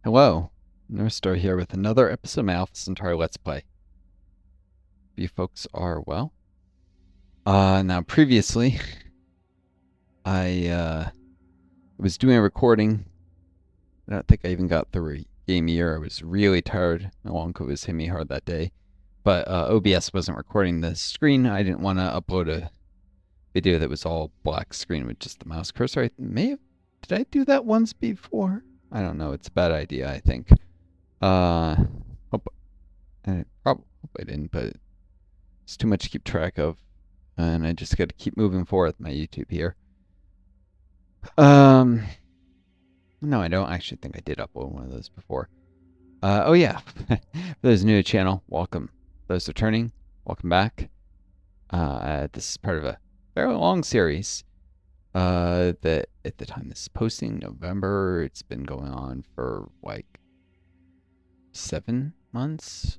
Hello, Northstar here with another episode of my Alpha Centauri Let's Play. Hope you folks are well. Now previously, I was doing a recording. I don't think I even got the game year. I was really tired. My long COVID was hitting me hard that day. But OBS wasn't recording the screen. I didn't want to upload a video that was all black screen with just the mouse cursor. Did I do that once before? I don't know. It's a bad idea, I think. Hope I didn't, but it's too much to keep track of, and I just got to keep moving forward with my YouTube here. No, I don't actually think I did upload one of those before. Oh yeah, for those new to the channel, welcome. Those returning, welcome back. This is part of a very long series. That at the time this is posting, November, it's been going on for like 7 months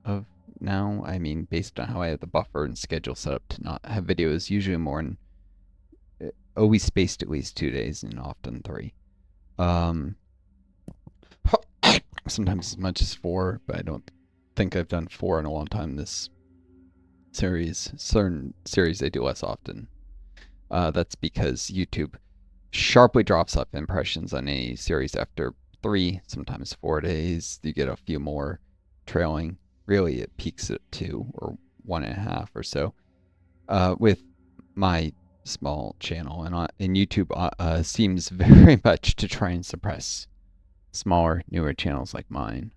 of now. I mean, based on how I have the buffer and schedule set up to not have videos, usually more than always spaced at least 2 days and often 3. Sometimes as much as 4, but I don't think I've done 4 in a long time. This series, certain series I do less often. That's because YouTube sharply drops off impressions on any series after 3, sometimes 4 days. You get a few more trailing. Really, it peaks at 2 or 1.5 or so. With my small channel, and YouTube seems very much to try and suppress smaller, newer channels like mine.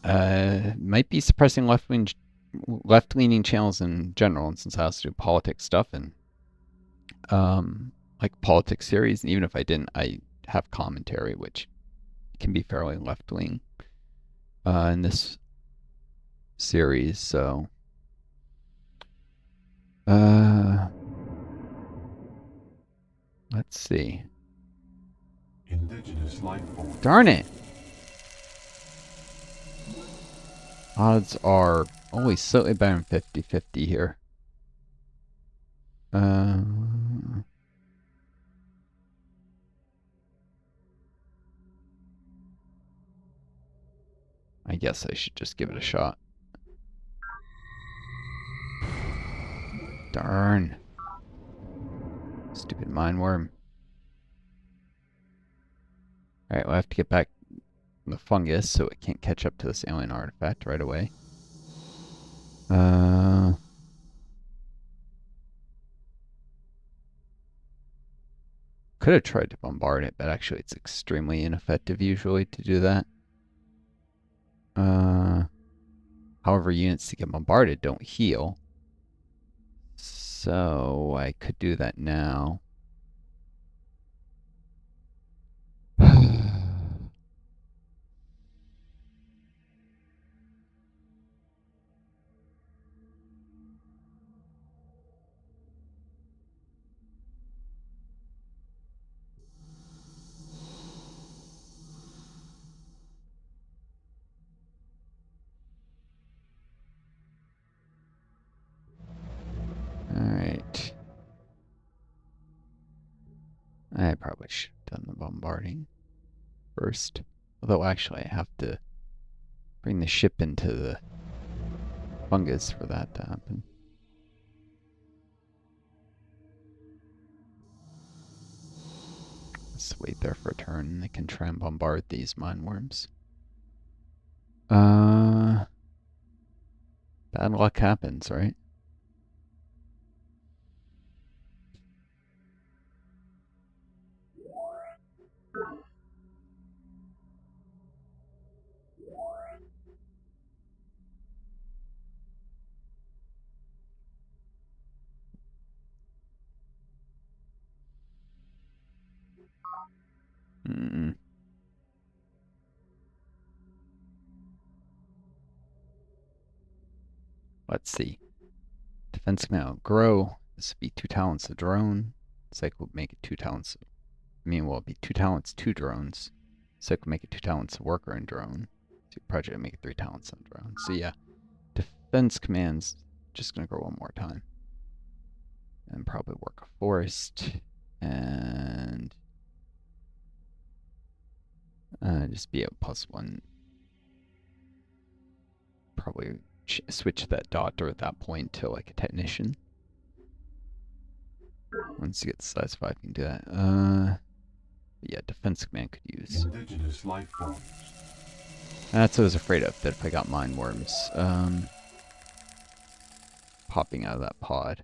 Might be suppressing left-leaning channels in general, and since I also do politics stuff and like politics series, and even if I didn't, I have commentary, which can be fairly left-wing in this series. So let's see. Indigenous life form. Darn it! Odds are only slightly better than 50-50 here. I guess I should just give it a shot. Darn. Stupid mind worm. Alright, we'll have to get back the fungus so it can't catch up to this alien artifact right away. Could have tried to bombard it, but actually it's extremely ineffective usually to do that. However, units that get bombarded don't heal. So I could do that now. Alright. I probably should have done the bombarding first. Although actually I have to bring the ship into the fungus for that to happen. Let's wait there for a turn and they can try and bombard these mine worms. Bad luck happens, right? Let's see. Defense command grow. This would be 2 talents a drone. Psych will make it 2 talents. Well, it'd be 2 talents, 2 drones. Psych will make it 2 talents a worker and drone. So project will make it 3 talents on drone. So yeah, defense command's just gonna grow one more time. And probably work a forest. And just be a +1. Probably switch that doctor at that point to like a technician. Once you get to size 5, you can do that. Yeah, defense command could use. Indigenous life forms. That's what I was afraid of, that if I got mind worms popping out of that pod.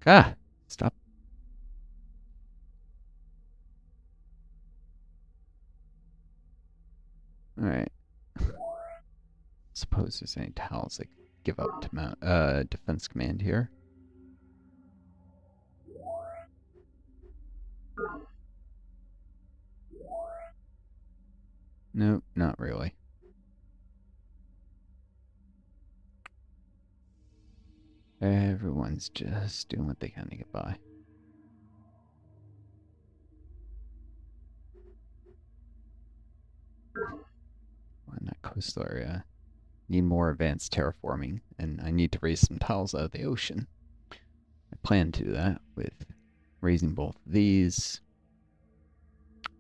Ah! Stop. Alright. Suppose there's any tiles I could give up to mount defense command here. Nope, not really. Everyone's just doing what they can to get by. In that coastal area, need more advanced terraforming, and I need to raise some tiles out of the ocean. I plan to do that with raising both of these.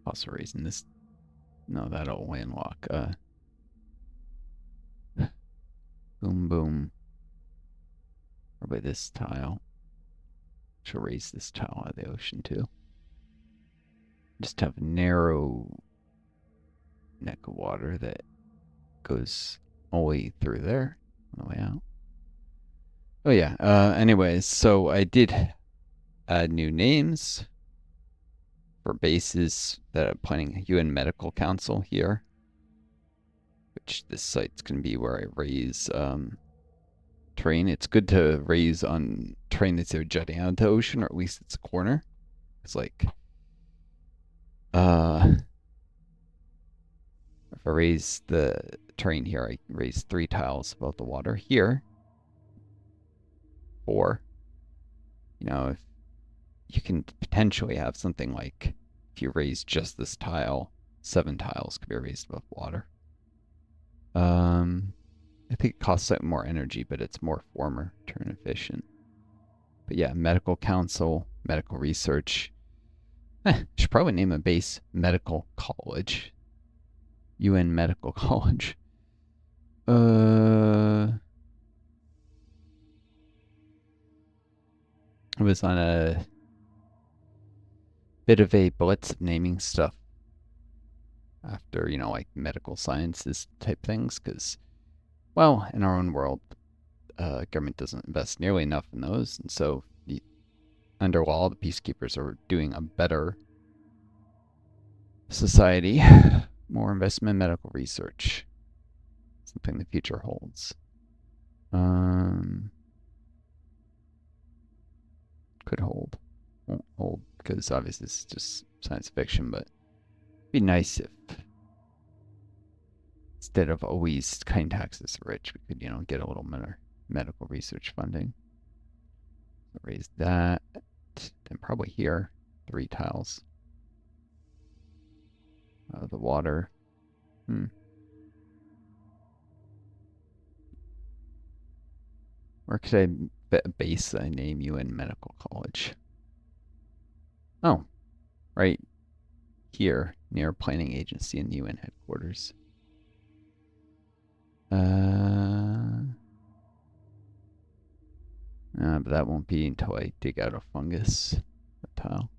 Also raising this. No, that'll landlock. Boom, boom. Probably this tile. She'll raise this tile out of the ocean too. Just have a narrow neck of water that goes all the way through there on the way out. Oh yeah. Anyways, so I did add new names for bases that I'm planning. UN Medical Council here, which this site's gonna be where I raise terrain. It's good to raise on terrain that's either jutting out into the ocean, or at least it's a corner. It's like if I raise the terrain here, I raise 3 tiles above the water. Here, 4. You know, if you can potentially have something like, if you raise just this tile, 7 tiles could be raised above water. I think it costs slightly more energy, but it's more former turn efficient. But yeah, medical council, medical research. Should probably name a base medical college. UN Medical College. I was on a bit of a blitz of naming stuff after, you know, like medical sciences type things, because, well, in our own world, government doesn't invest nearly enough in those, and so under law, the peacekeepers are doing a better society, more investment in medical research, something the future holds. Could hold. Won't hold, because obviously it's just science fiction, but it'd be nice if instead of always cutting taxes to rich, we could, you know, get a little medical research funding. So raise that. Then probably here, 3 tiles. The water. Where could I base I name UN Medical College? Oh, right here, near planning agency in the UN headquarters. But that won't be until I dig out a fungus tile.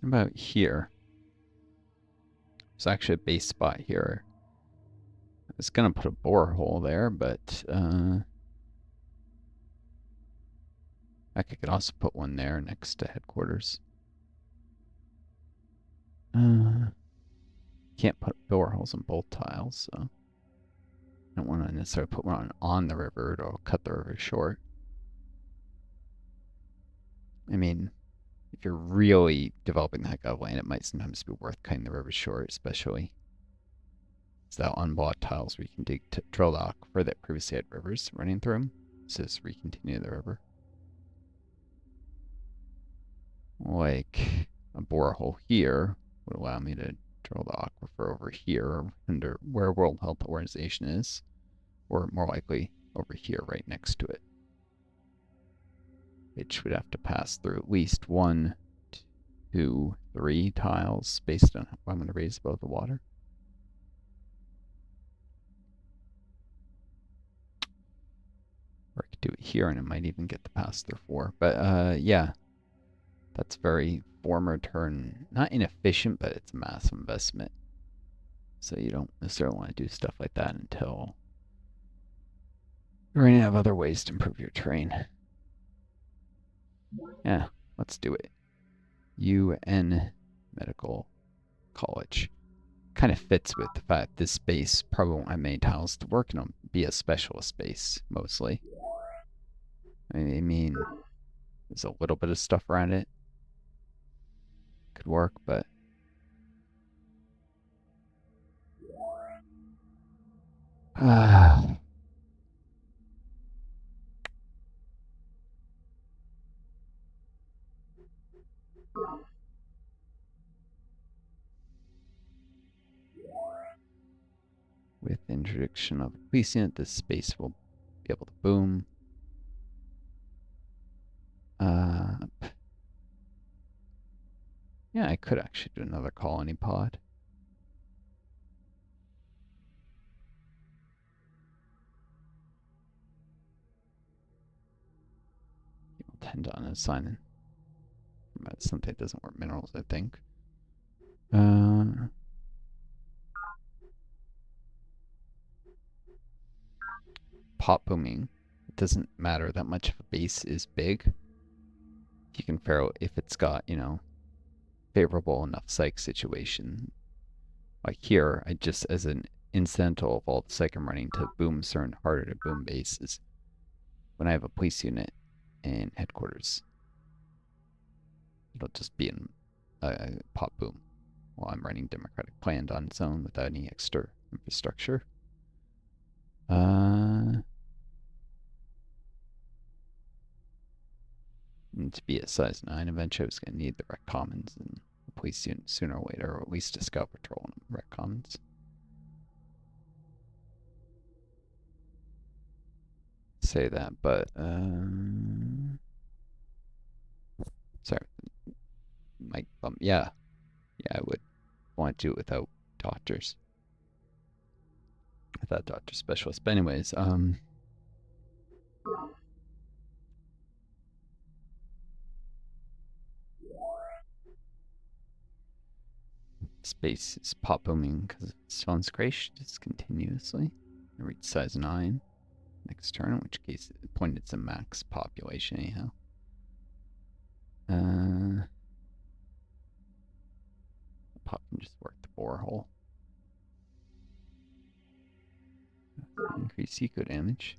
What about here? There's actually a base spot here. I was gonna put a borehole there, but I could also put one there next to headquarters. Can't put boreholes on both tiles, so I don't want to necessarily put one on the river. It'll cut the river short. I mean, if you're really developing the heck out of land, it might sometimes be worth cutting the river short, especially It's that unbought tiles where you can dig drill dock for that previously had rivers running through them. It says recontinue the river. Like a borehole here would allow me to drill the aquifer over here under where World Health Organization is, or more likely over here right next to it. Which would have to pass through at least 1, 2, 3 tiles based on what I'm going to raise above the water. Or I could do it here and it might even get to pass through 4. But yeah, that's very form return, not inefficient, but it's a massive investment. So you don't necessarily want to do stuff like that until you're going to have other ways to improve your terrain. Yeah, let's do it. UN Medical College. Kind of fits with the fact this space probably won't have many tiles to work in. It'll be a specialist space, mostly. I mean, there's a little bit of stuff around it. Could work, but... with introduction of a police unit, this space will be able to boom. Yeah, I could actually do another colony pod. I'll tend on assigning. Something doesn't work minerals, I think. Pot booming. It doesn't matter that much if a base is big. You can fare if it's got, you know, favorable enough psych situation. Like here, I just, as an incidental of all the psych I'm running to boom certain harder to boom bases, when I have a police unit in headquarters, it'll just be in a pop boom while I'm running democratic planned on its own without any extra infrastructure. And to be at size 9, eventually I was going to need the rec commons and the police unit sooner or later, or at least a scout patrol and rec commons. Say that, but sorry, mic bump. Yeah, I would want to do it without doctors, without doctor specialists. But anyways, space is pop booming because its phone's crashed continuously. I reach size 9 next turn, in which case it pointed to max population anyhow. Pop can just work the borehole. Increase eco damage.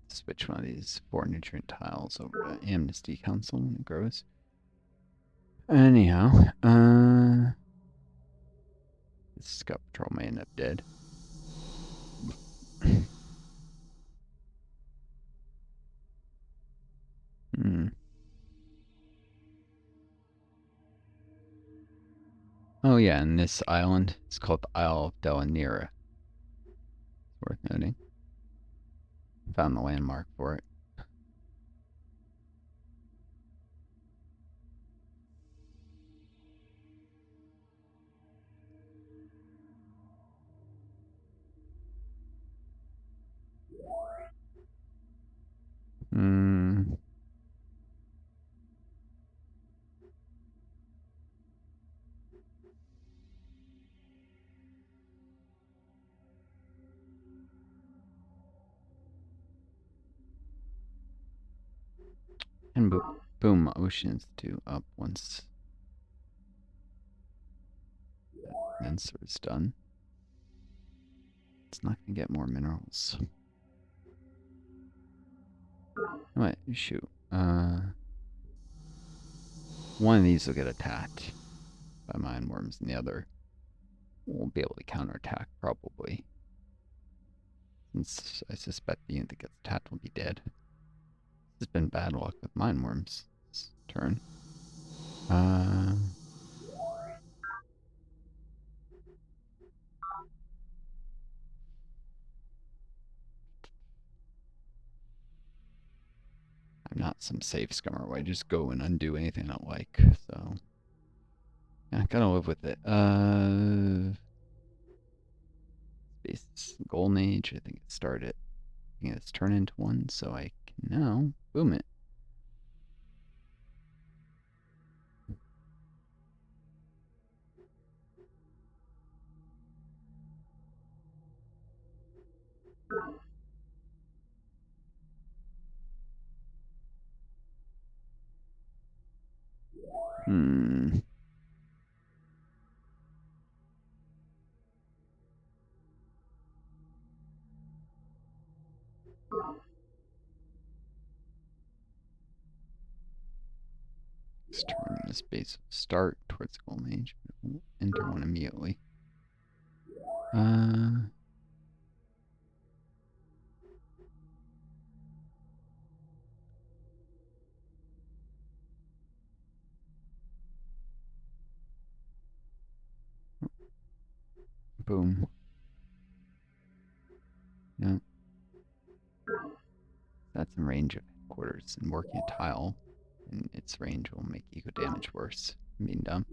Switch one of these 4 nutrient tiles over to Amnesty Council when it grows. Anyhow, this scout patrol may end up dead. Oh yeah, and this island is called the Isle of Delanira. Worth noting. Found the landmark for it. And boom, oceans 2 up once that answer is done. It's not gonna get more minerals. Wait, shoot. One of these will get attacked by mine worms, and the other won't be able to counterattack, probably. Since I suspect the unit that gets attacked will be dead. This has been bad luck with mine worms this turn. I'm not some safe scummer where I just go and undo anything I don't like, so yeah, gotta live with it. Space Golden Age, I think it started. I think it's turned into one, so I can now boom it. Let's turn this base start towards Golden Age. We'll enter one immediately. Boom. Yeah. That's in range of headquarters, and working a tile in its range will make eco damage worse. I'm being dumb.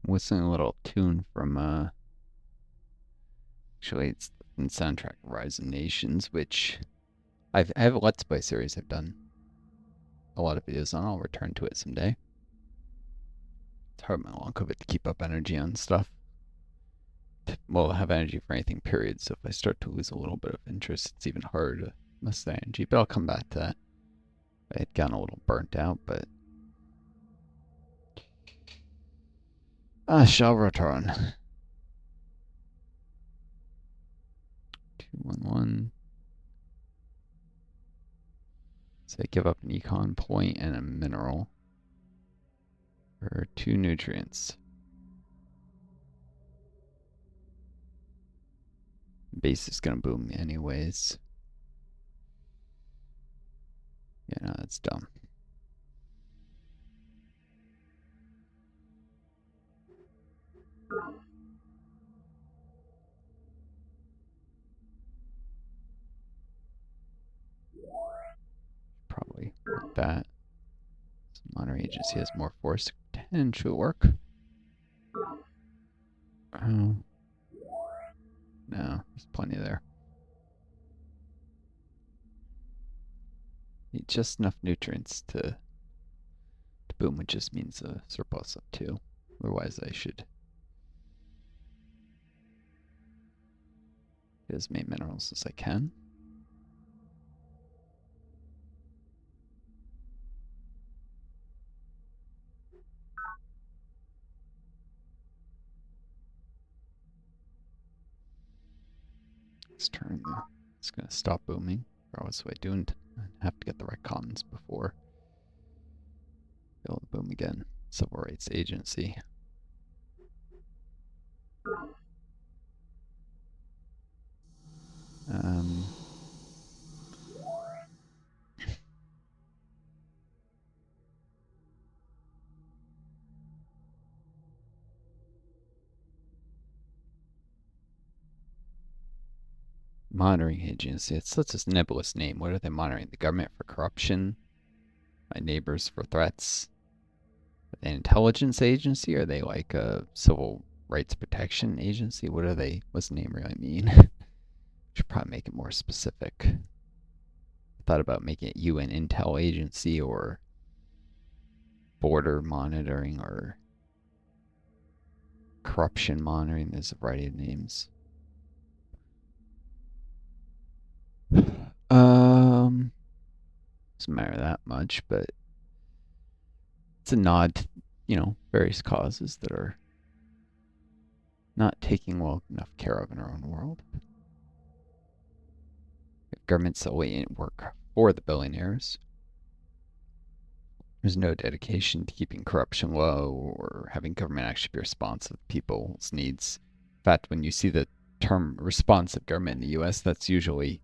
Whistling a little tune from actually it's the soundtrack of Rise of Nations, which I have a Let's Play series I've done a lot of videos on. I'll return to it someday. It's hard with my long COVID to keep up energy on stuff. Well, have energy for anything, period. So if I start to lose a little bit of interest, it's even harder to muster that energy. But I'll come back to that. I had gotten a little burnt out, but shall return. 211. So I give up an econ point and a mineral for 2 nutrients. Base is gonna boom anyways. Yeah, no, that's dumb. Probably like that. Some minor agency has more force. Potential work. Oh. No, there's plenty there. Need just enough nutrients to boom, which just means a surplus of 2. Otherwise, I should get as many minerals as I can. Next turn, it's going to stop booming. Regardless of what I do, and have to get the right commons before be able to boom again. Civil rights agency. monitoring agency. It's such a nebulous name. What are they monitoring? The government for corruption? My neighbors for threats? An intelligence agency? Are they like a civil rights protection agency? What are they? What's the name really mean? Should probably make it more specific. I thought about making it UN Intel Agency or border monitoring or corruption monitoring. There's a variety of names. Doesn't matter that much, but it's a nod to, various causes that are not taking well enough care of in our own world. Government solely work for the billionaires. There's no dedication to keeping corruption low or having government actually be responsive to people's needs. In fact, when you see the term responsive government in the US, that's usually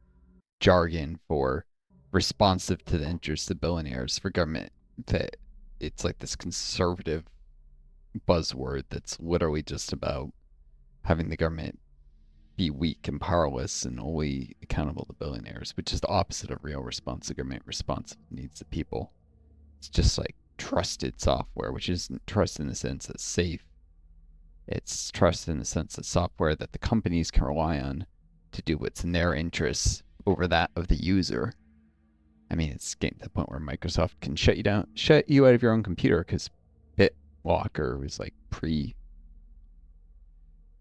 jargon for responsive to the interests of billionaires. For government, that it's like this conservative buzzword that's literally just about having the government be weak and powerless and only accountable to billionaires, which is the opposite of real responsive government. Responsive needs of people. It's just like trusted software, which isn't trust in the sense it's safe. It's trust in the sense that software that the companies can rely on to do what's in their interests over that of the user. I mean, it's getting to the point where Microsoft can shut you out of your own computer because BitLocker was like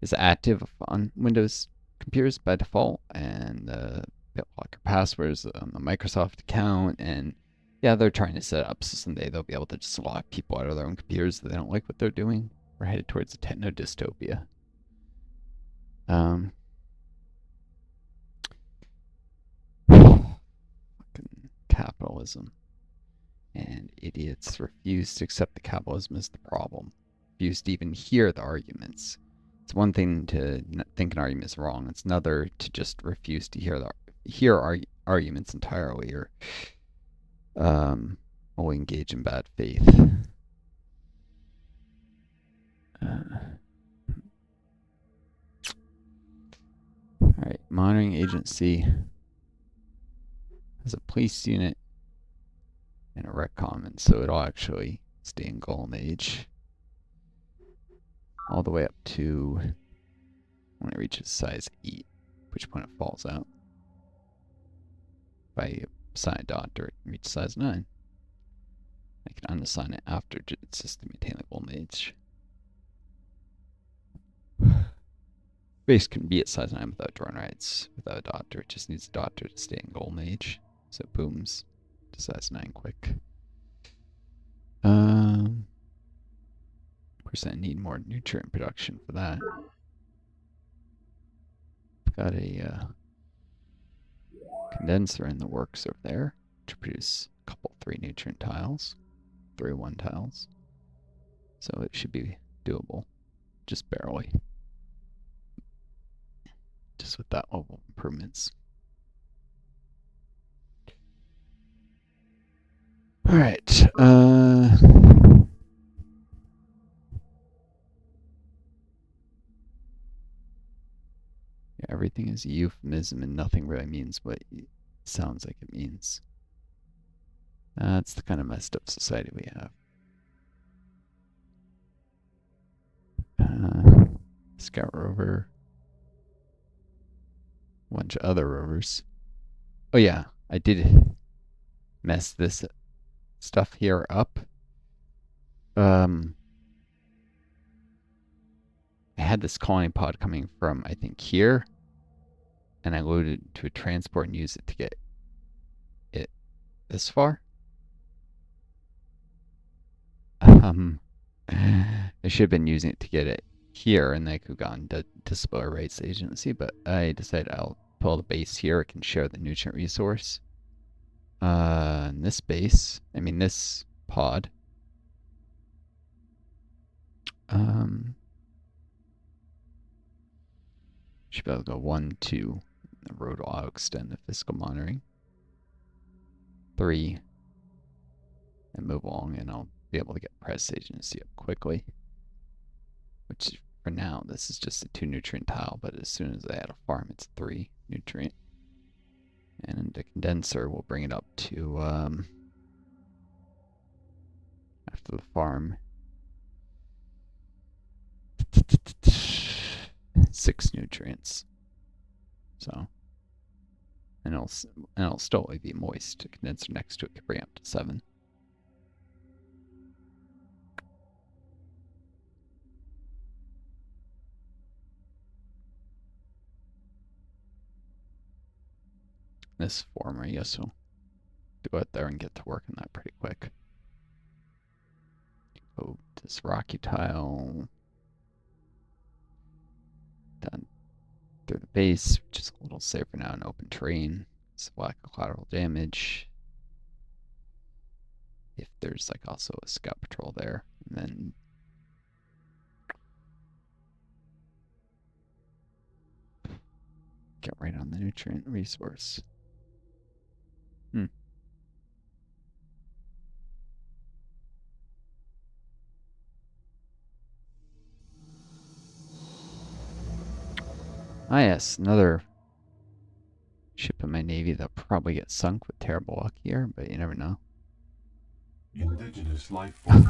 is active on Windows computers by default, and BitLocker passwords on the Microsoft account, and yeah, they're trying to set up so someday they'll be able to just lock people out of their own computers that they don't like what they're doing. We're headed towards a techno dystopia. Fucking capitalism. And idiots refuse to accept that capitalism is the problem. Refuse to even hear the arguments. It's one thing to think an argument is wrong. It's another to just refuse to hear arguments entirely, or only engage in bad faith. Alright, monitoring agency has a police unit and a Recon, and so it'll actually stay in Golden Age all the way up to when it reaches size 8, at which point it falls out. If I assign a doctor, it can reach size 9. I can unassign it after it's just to maintain the Golden Age. Base can be at size 9 without drone rights, without a doctor. It just needs a doctor to stay in Golden Age. So it booms to size 9 quick. Of course, I need more nutrient production for that. Got a condenser in the works over there to produce a couple 3 nutrient tiles, 3 1 tiles. So it should be doable, just barely. Just with that level of improvements. Alright, yeah, everything is a euphemism and nothing really means what it sounds like it means. That's the kind of messed up society we have. Scout rover. A bunch of other rovers. Oh yeah, I did mess this stuff here up. I had this colony pod coming from, I think, here, and I loaded it to a transport and used it to get it this far. I should have been using it to get it here, and they could have gone to display rights agency, but I decided I'll pull the base here. It can share the nutrient resource. And this base, this pod, should be able to go 1, 2. The road will auto extend the physical monitoring. 3, and move along, and I'll be able to get press agency up quickly. Which, for now, this is just a 2 nutrient tile, but as soon as I add a farm, it's 3. nutrient. And the condenser will bring it up to, after the farm, 6 nutrients. So, and it'll still only be moist. The condenser next to it can bring up to 7. This former, I guess we'll go out there and get to work on that pretty quick. Go to this rocky tile. Down through the base, which is a little safer now in open terrain. It's lack of collateral damage. If there's like also a scout patrol there, and then get right on the nutrient resource. Ah yes, another ship in my navy that'll probably get sunk with terrible luck here, but you never know. Indigenous life form.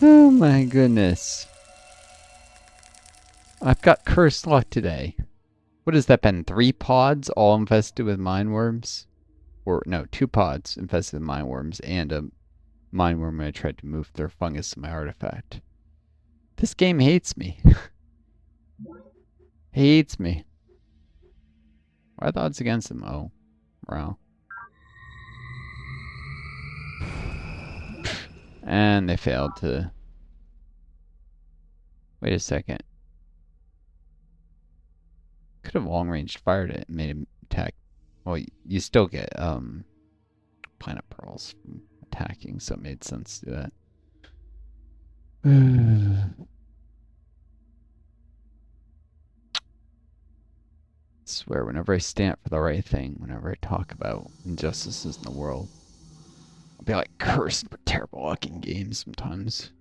Oh my goodness. I've got cursed luck today. What has that been? 3 pods all infested with mine worms? Or no, 2 pods infested with mine worms and a mine worm when I tried to move their fungus in my artifact. This game hates me. Hates me. What are the odds against them? Oh, wow. And they failed to... Wait a second. Could have long-range fired it and made him attack. Well, you still get planet pearls from attacking, so it made sense to do that. I swear, whenever I stand for the right thing, whenever I talk about injustices in the world, I'll be like cursed with terrible luck in games sometimes.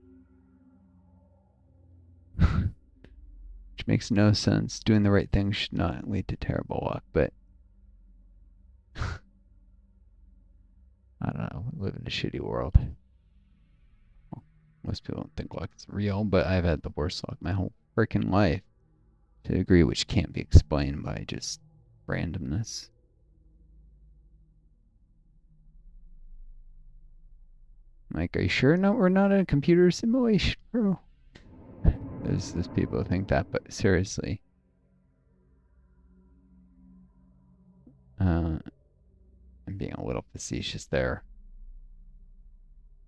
Which makes no sense. Doing the right thing should not lead to terrible luck, but I don't know. We live in a shitty world. Well, most people don't think luck is real, but I've had the worst luck my whole freaking life to a degree which can't be explained by just randomness. Like, are you sure no, we're not in a computer simulation, bro? There's people who think that, but seriously. I'm being a little facetious there.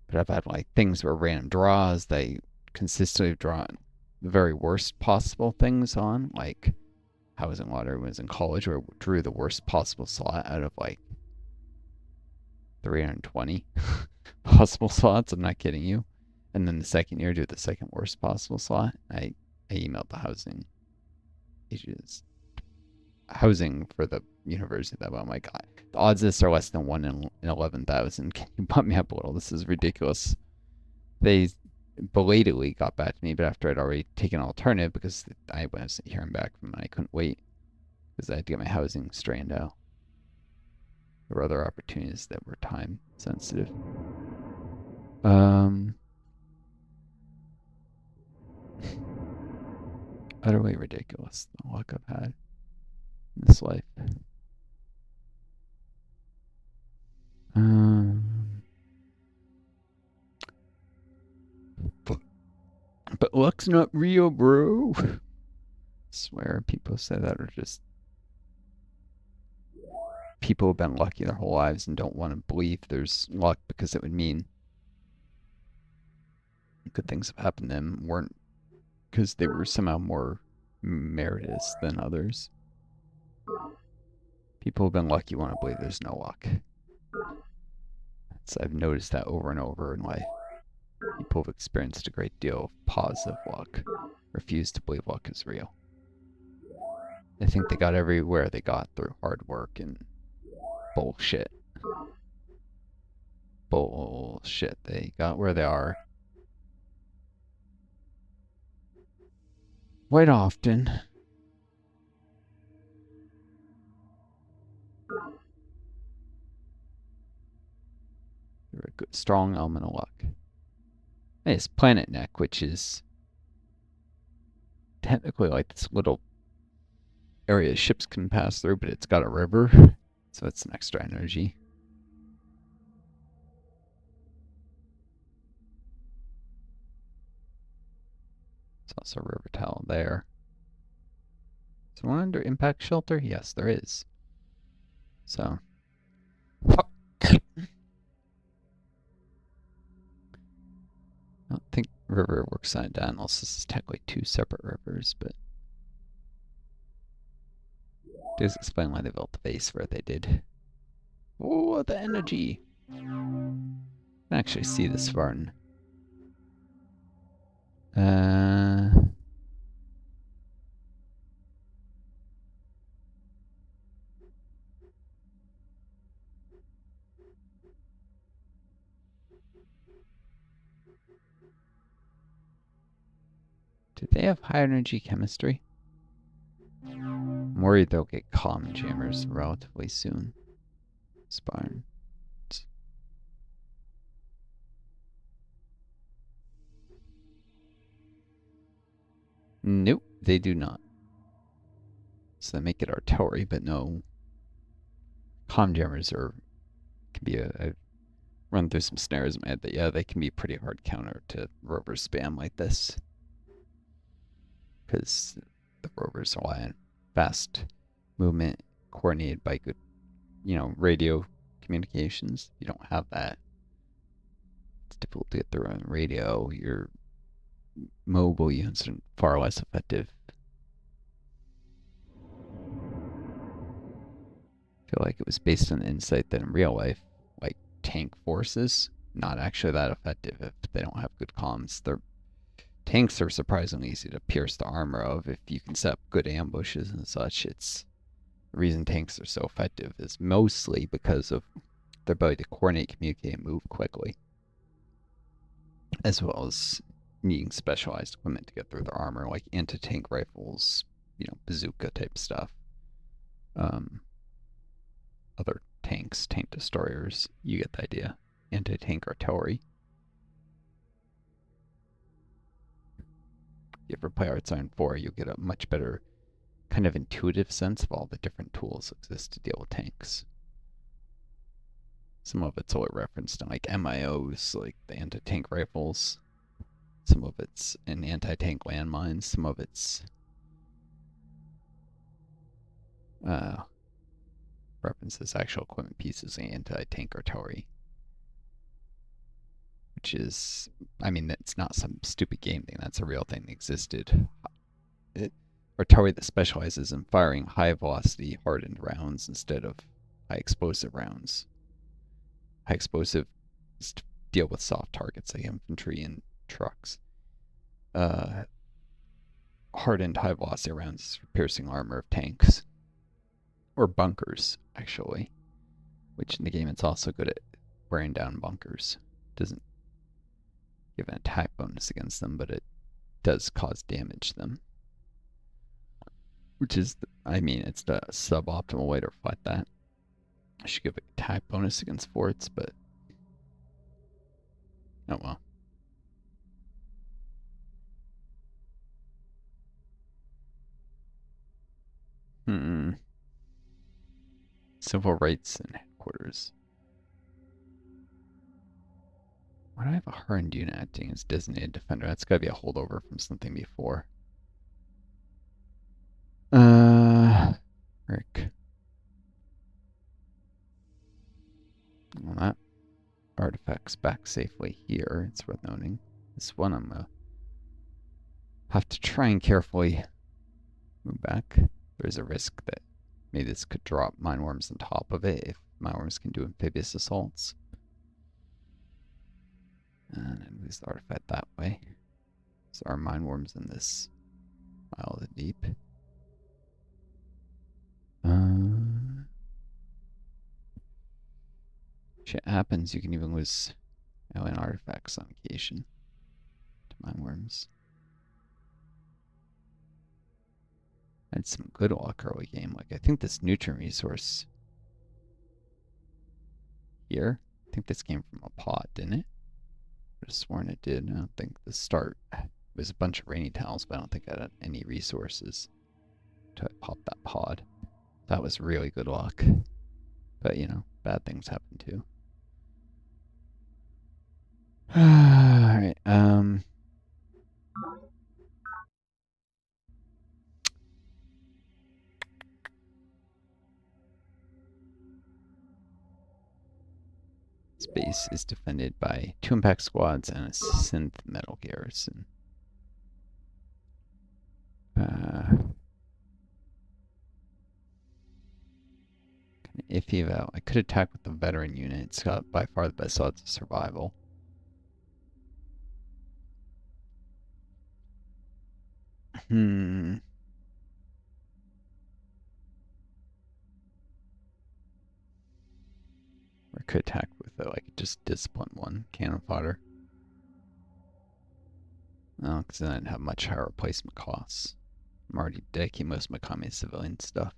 But I've had like things where random draws, they consistently draw the very worst possible things on. Like housing lottery was in college where I drew the worst possible slot out of like 320 possible slots. I'm not kidding you. And then the second year, do the second worst possible slot. I emailed the housing agents, housing for the university that I'm like, the odds of this are less than 1 in 11,000. Can you bump me up a little? This is ridiculous. They belatedly got back to me, but after I'd already taken an alternative because I wasn't hearing back from them, I couldn't wait because I had to get my housing straightened out. There were other opportunities that were time sensitive. Utterly ridiculous, the luck I've had in this life. But luck's not real, bro. I swear, people say that are just people who've been lucky their whole lives and don't want to believe there's luck because it would mean good things have happened to them weren't because they were somehow more meritorious than others. People who've been lucky want to believe there's no luck. I've noticed that over and over in life. People have experienced a great deal of positive luck, refuse to believe luck is real. They think they got everywhere they got through hard work and bullshit. Bullshit. They got where they are quite often They're a good, strong element of luck. It's Planet Neck, which is technically like this little area ships can pass through, but it's got a river, so it's an extra energy. There's also a river tile there. Is there one under impact shelter? Yes, there is. So. I don't think river works side down, unless this is technically two separate rivers, but it does explain why they built the base where they did. Oh, the energy! I can actually see the Spartan. Do they have high energy chemistry? I'm worried they'll get comm jammers relatively soon. Spartan. Nope, they do not. So they make it artillery, but no. Comm jammers can be I've run through some snares in my head that, yeah, they can be pretty hard counter to rover spam like this. Because the rovers rely on fast movement coordinated by good, radio communications. You don't have that. It's difficult to get through on radio. Your mobile units are far less effective. I feel like it was based on the insight that in real life, like tank forces, not actually that effective if they don't have good comms. Their tanks are surprisingly easy to pierce the armor of if you can set up good ambushes and such. It's the reason tanks are so effective is mostly because of their ability to coordinate, communicate, and move quickly, as well as needing specialized equipment to get through their armor, like anti-tank rifles, bazooka type stuff. Other tanks, tank destroyers, you get the idea. Anti-tank artillery. If you ever play Arts Iron 4, you'll get a much better kind of intuitive sense of all the different tools that exist to deal with tanks. Some of it's all referenced in like MIOs, like the anti-tank rifles. Some of it's in anti-tank landmines. Some of it's references actual equipment pieces in anti-tank artillery. Which is, it's not some stupid game thing. That's a real thing that existed. Artillery that specializes in firing high velocity hardened rounds instead of high explosive rounds. High explosive is to deal with soft targets like infantry and trucks. Hardened high velocity rounds for piercing armor of tanks. Or bunkers, actually. Which in the game it's also good at wearing down bunkers. Doesn't give an attack bonus against them, but it does cause damage to them. Which is, it's the suboptimal way to fight that. I should give an attack bonus against forts, but oh well. Civil rights and headquarters. Why do I have a hardened unit acting as designated defender? That's gotta be a holdover from something before. Rick. Well, that artifact's back safely here. It's worth noting. This one I'm gonna have to try and carefully move back. There's a risk that maybe this could drop mine worms on top of it if mine worms can do amphibious assaults. And I lose the artifact that way. So our mine worms in this mile of deep. Shit happens, you can even lose alien artifacts on occasion to mine worms. I had some good luck early game. Like, I think this nutrient resource here think this came from a pod, didn't it? I could have sworn it did. I don't think the start was a bunch of rainy towels, but I don't think I had any resources to pop that pod. That was really good luck. But, you know, bad things happen too. Alright, Space is defended by 2 impact squads and a synth metal garrison. Kind of iffy about. I could attack with the veteran unit. It's got by far the best odds of survival. Or I could attack with like just discipline 1 cannon fodder. Oh, because then I'd have much higher replacement costs. I'm already dedicating most of my communist civilian stuff.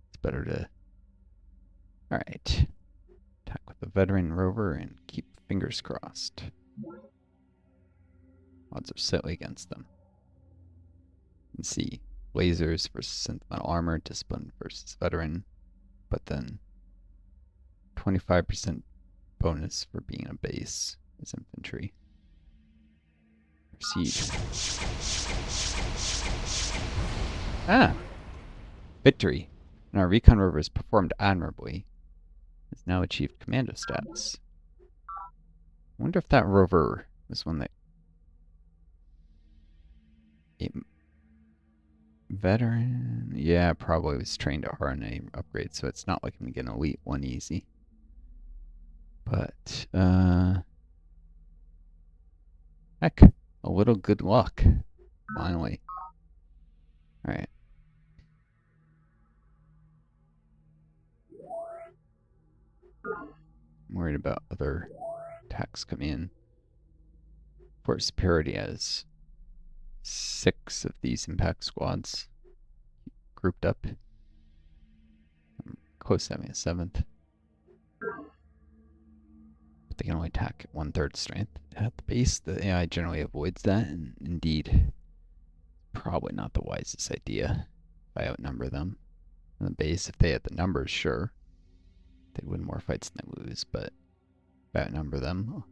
It's better to... Alright. Attack with the veteran rover and keep fingers crossed. Odds are slightly against them. And see, lasers versus sentimental armor, discipline versus veteran, but then 25% bonus for being a base as infantry. Proceed. Victory. And our Recon Rovers performed admirably. Has now achieved commando status. I wonder if that rover was one that... Veteran? Yeah, probably was trained to RNA upgrade, so it's not like I'm going to get an elite one easy. But, heck, a little good luck. Finally. Alright. I'm worried about other attacks coming in. Fort Superiority has 6 of these impact squads grouped up. I'm close to having a 7th. But they can only attack at 1/3 strength. At the base, the AI generally avoids that, and indeed, probably not the wisest idea if I outnumber them. On the base, if they had the numbers, sure. They'd win more fights than they lose, but if I outnumber them,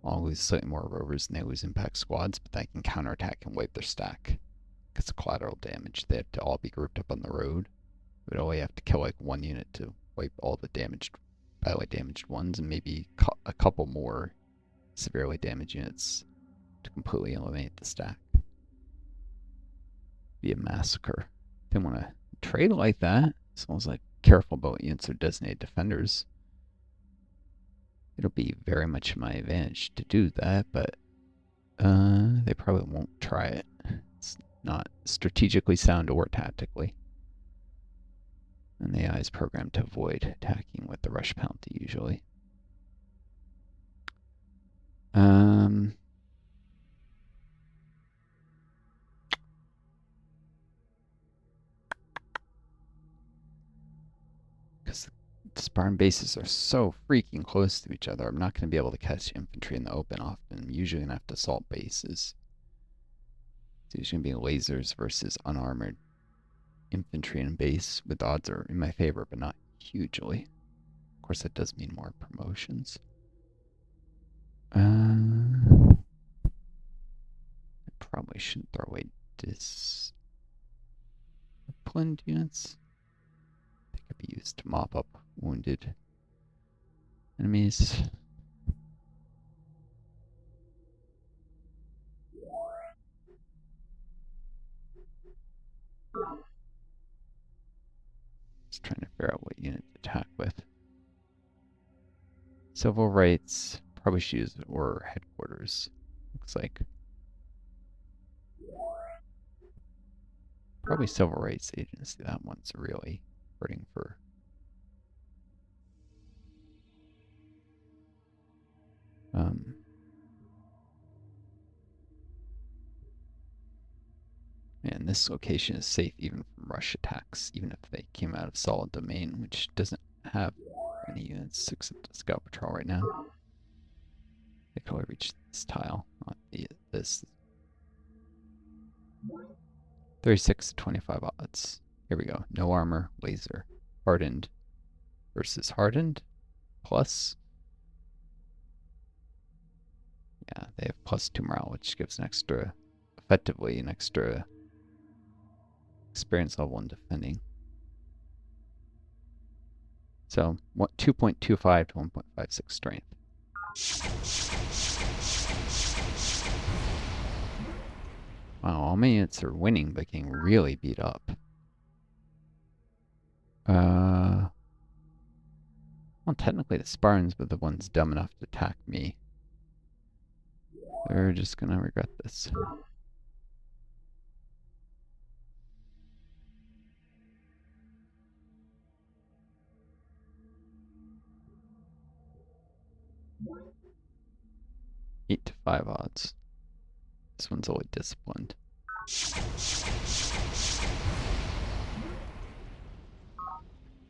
I'll lose slightly more rovers than they lose impact squads, but I can counterattack and wipe their stack. Because of collateral damage, they have to all be grouped up on the road. We'd only have to kill like 1 unit to wipe all the badly damaged ones, and maybe a couple more severely damaged units to completely eliminate the stack. Be a massacre. Didn't want to trade like that, as long as I'm careful about units or designated defenders. It'll be very much my advantage to do that, but they probably won't try it. It's not strategically sound or tactically. And the AI is programmed to avoid attacking with the rush penalty usually. Because the Spartan bases are so freaking close to each other, I'm not going to be able to catch infantry in the open often. I'm usually going to have to assault bases. So it's going to be lasers versus unarmored infantry and base, with odds are in my favor, but not hugely. Of course, that does mean more promotions. I probably shouldn't throw away disciplined units. They could be used to mop up wounded enemies. Just trying to figure out what unit to attack with. Civil rights, probably should use or headquarters. Looks like. Probably civil rights agency. That one's really hurting for. And this location is safe even from rush attacks, even if they came out of solid domain, which doesn't have Any units? 6 at the scout patrol right now. They can only reach this tile, not this. 36 to 25 odds. Here we go. No armor, laser. Hardened versus hardened. Plus. Yeah, they have +2 morale, which gives effectively an extra experience level in defending. So 2.25 to 1.56 strength. Wow, all my units are winning, but getting really beat up. Well, technically the Spartans were the ones dumb enough to attack me. They're just gonna regret this. Eight to 5 odds. This one's only disciplined.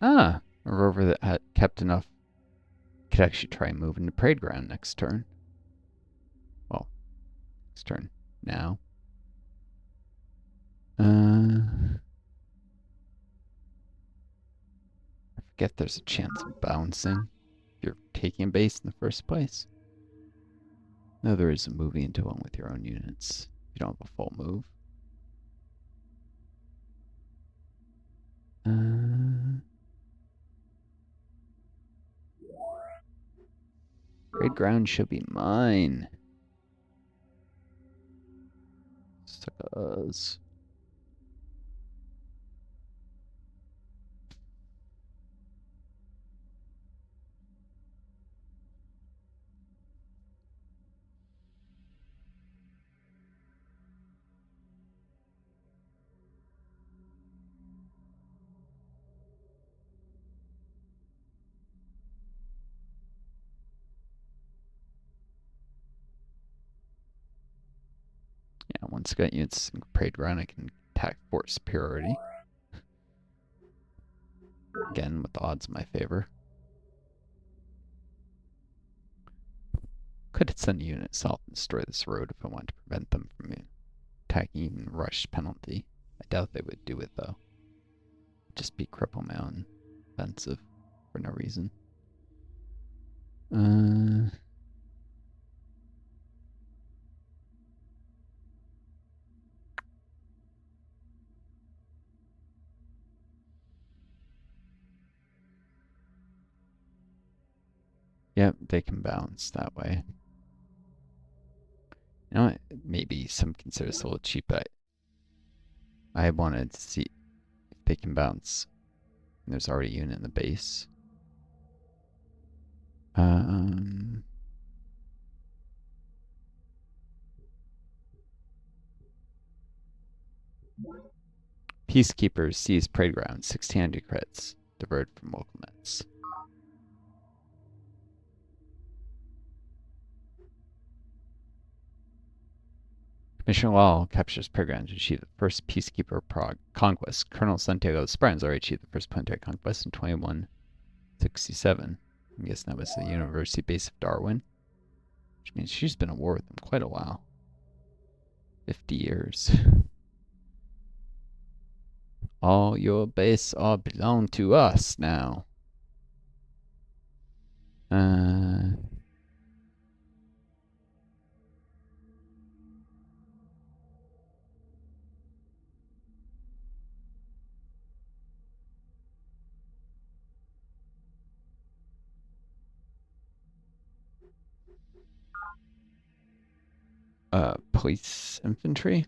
Ah, a rover that had kept enough could actually try and move into parade ground next turn. Well, next turn. Now. I forget there's a chance of bouncing if you're taking a base in the first place. No, there is a moving into one with your own units. You don't have a full move. Parade ground should be mine. Suckers. Yeah, once I got units in parade ground, I can attack force superiority. Again, with the odds in my favor. Could send a unit south and destroy this road if I wanted to prevent them from attacking even rush penalty. I doubt they would do it though. Just be cripple my own offensive for no reason. Yep, they can bounce that way. You know what? Maybe some consider this a little cheap, but I wanted to see if they can bounce. And there's already a unit in the base. Peacekeepers seize parade ground. 1600 crits. Divert from local nets. Commissioner Law captures parade ground to achieve the first peacekeeper conquest. Colonel Santiago of the Spartans already achieved the first planetary conquest in 2167. I'm guessing that was the university base of Darwin. Which means she's been at war with them quite a while. 50 years. All your base all belong to us now. Police infantry.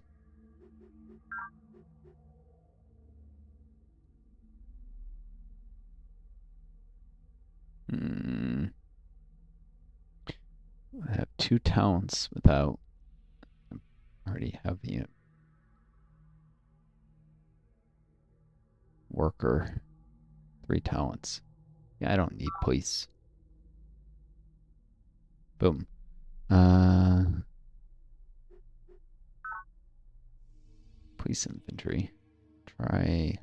I have 2 talents without. I already have the worker. 3 talents. Yeah, I don't need police. Boom. Police infantry. Try.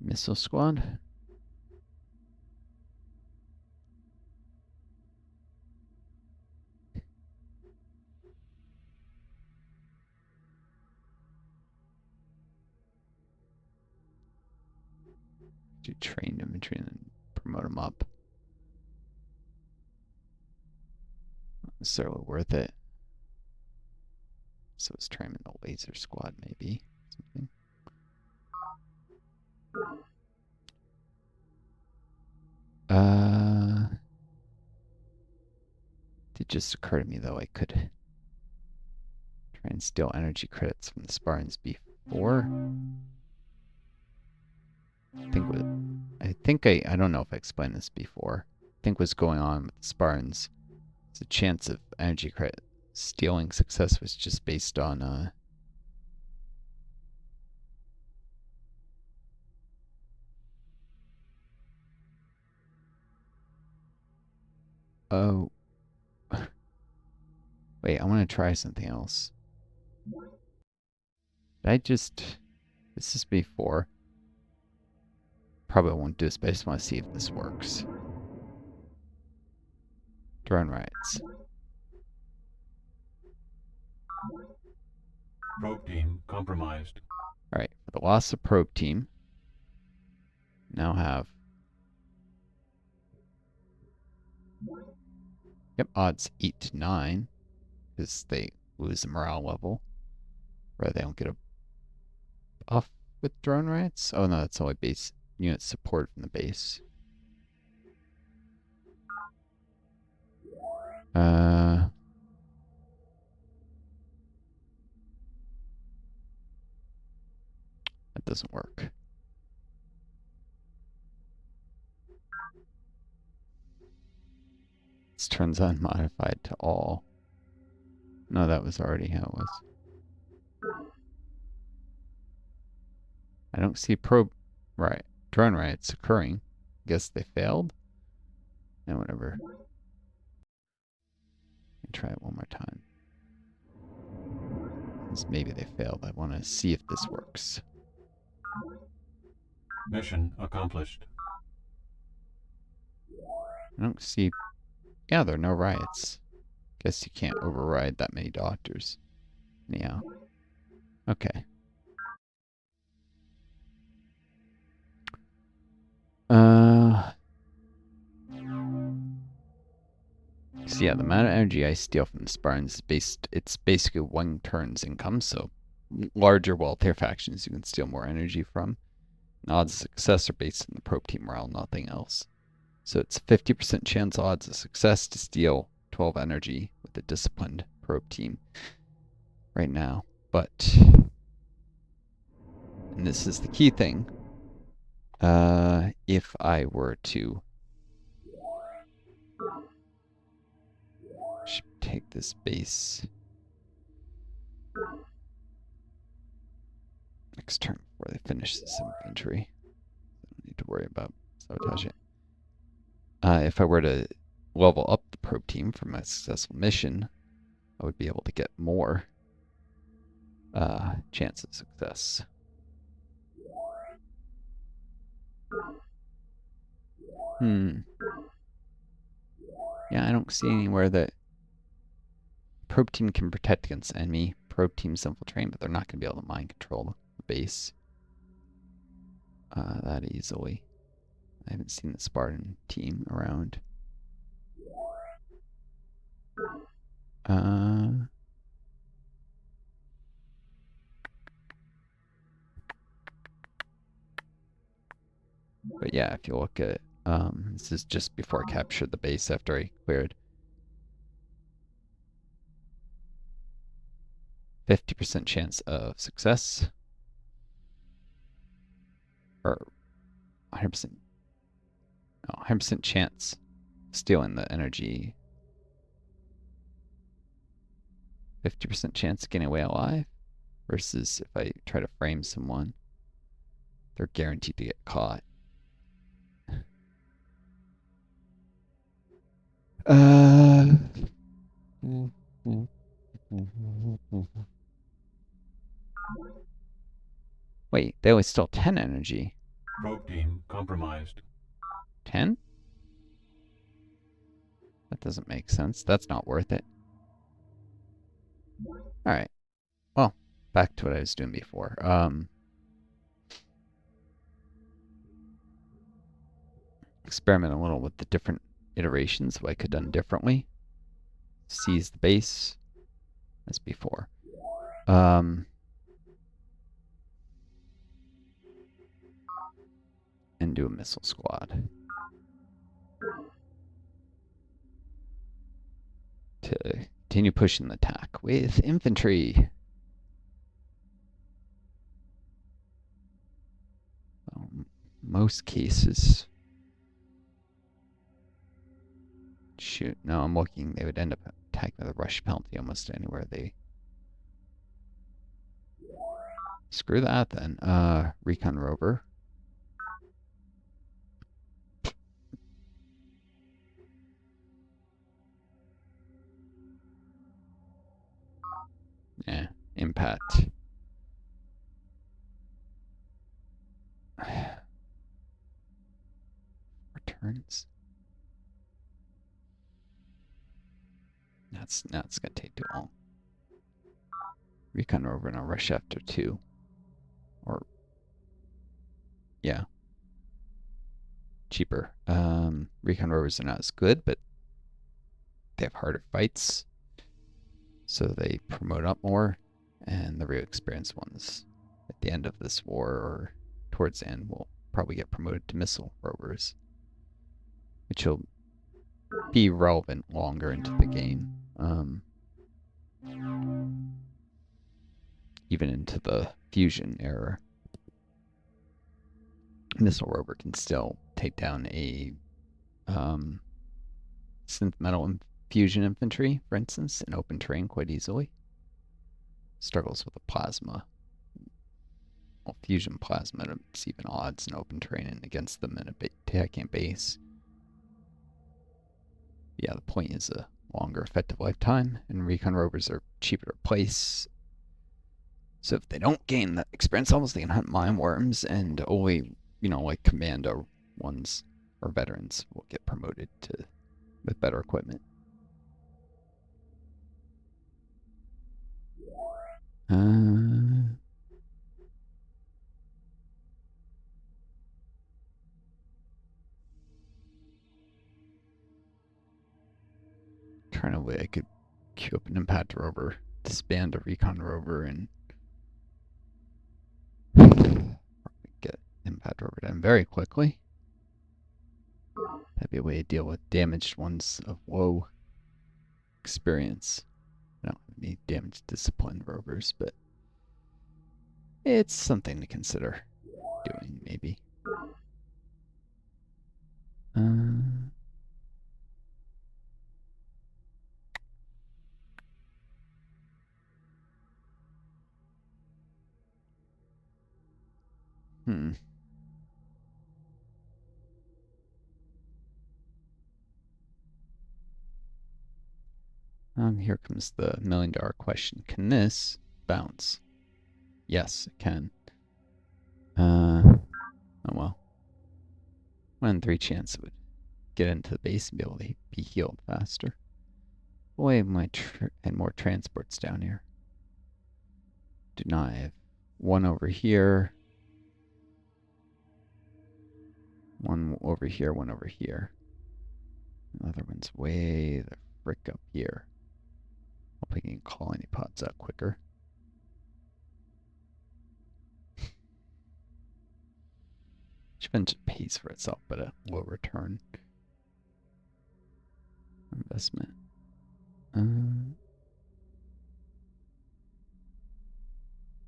Missile squad. Do trained infantry and then promote them up. Not necessarily worth it. So it's training the laser squad, maybe. Something. It just occurred to me though I could try and steal energy credits from the Spartans before. I don't know if I explained this before. I think what's going on with the Spartans is the chance of energy credit stealing success was just based on oh wait, I want to try something else. This is before. Probably won't do this, but I just want to see if this works. Drone riots. Probe team compromised. Alright, for the loss of probe team, now have odds 8 to 9 because they lose the morale level. Or they don't get a buff with drone riots. Oh no, that's only base unit support from the base. That doesn't work. This turns unmodified to all. No, that was already how it was. I don't see drone riots occurring. Guess they failed. And whatever. Try it one more time. Since maybe they failed, I want to see if this works. Mission accomplished. I don't see... Yeah, there are no riots. Guess you can't override that many doctors. Anyhow. Okay. So yeah, the amount of energy I steal from the Spartans is it's basically 1 turn's income, so larger, wealthier factions you can steal more energy from. And odds of success are based on the probe team morale, nothing else. So it's 50% chance odds of success to steal 12 energy with a disciplined probe team right now. But, and this is the key thing, if I were to take this base next turn before they finish this infantry, I don't need to worry about sabotage it. If I were to level up the probe team from a successful mission, I would be able to get more chance of success. Yeah, I don't see anywhere that probe team can protect against enemy probe teams infiltrating, but they're not going to be able to mind control the base that easily. I haven't seen the Spartan team around. But yeah, if you look at this is just before I captured the base after I cleared. 50% chance of success. Or 100%. No, 100% chance of stealing the energy. 50% chance of getting away alive. Versus if I try to frame someone, they're guaranteed to get caught. Wait, they only stole 10 energy. Probe team compromised. 10? That doesn't make sense. That's not worth it. Alright. Well, back to what I was doing before. Experiment a little with the different iterations of what I could have done differently. Seize the base as before. And do a missile squad. To continue pushing the attack with infantry. Most cases. Shoot, no, I'm looking. They would end up attacking with a rush penalty almost anywhere they. Screw that then. Recon Rover. Yeah, Impact. Returns. That's gonna take too long. Recon Rover and I'll rush after 2. Or yeah. Cheaper. Recon Rovers are not as good, but they have harder fights. So they promote up more, and the real experienced ones at the end of this war or towards the end will probably get promoted to missile rovers, which will be relevant longer into the game. Even into the fusion era. Missile rover can still take down a synth metal fusion infantry, for instance, in open terrain quite easily. Struggles with a plasma. Well, fusion plasma, it's even odds in open terrain and against them in a attacking base. Yeah, the point is a longer effective lifetime, and recon rovers are cheaper to replace. So if they don't gain that experience levels, they can hunt mine worms, and only, like commando ones or veterans will get promoted to with better equipment. Trying a way I could queue up an Impact Rover, disband a Recon Rover, and get Impact Rover done very quickly. That'd be a way to deal with damaged ones of low experience. I don't need damaged disciplined rovers, but it's something to consider doing, maybe. Here comes the $1,000,000 question. Can this bounce? Yes, it can. Oh well. 1 in 3 chance it would get into the base and be able to be healed faster. Boy, and more transports down here. Do not have one over here. One over here, one over here. Another one's way the frick up here. Hope I can call any pods out quicker. Which eventually pays for itself, but a low return investment.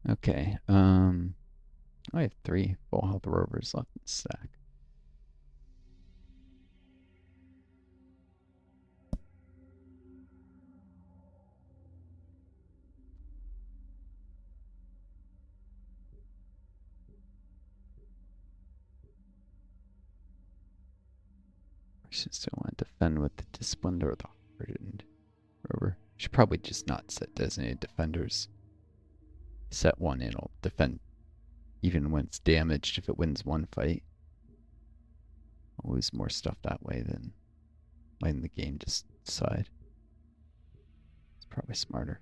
Okay. I have 3 full health rovers left in the stack. I should still want to defend with the disciplined or the hardened rover. Should probably just not set designated defenders. Set one, it'll defend even when it's damaged, if it wins one fight, I'll lose more stuff that way than letting the game just decide. It's probably smarter.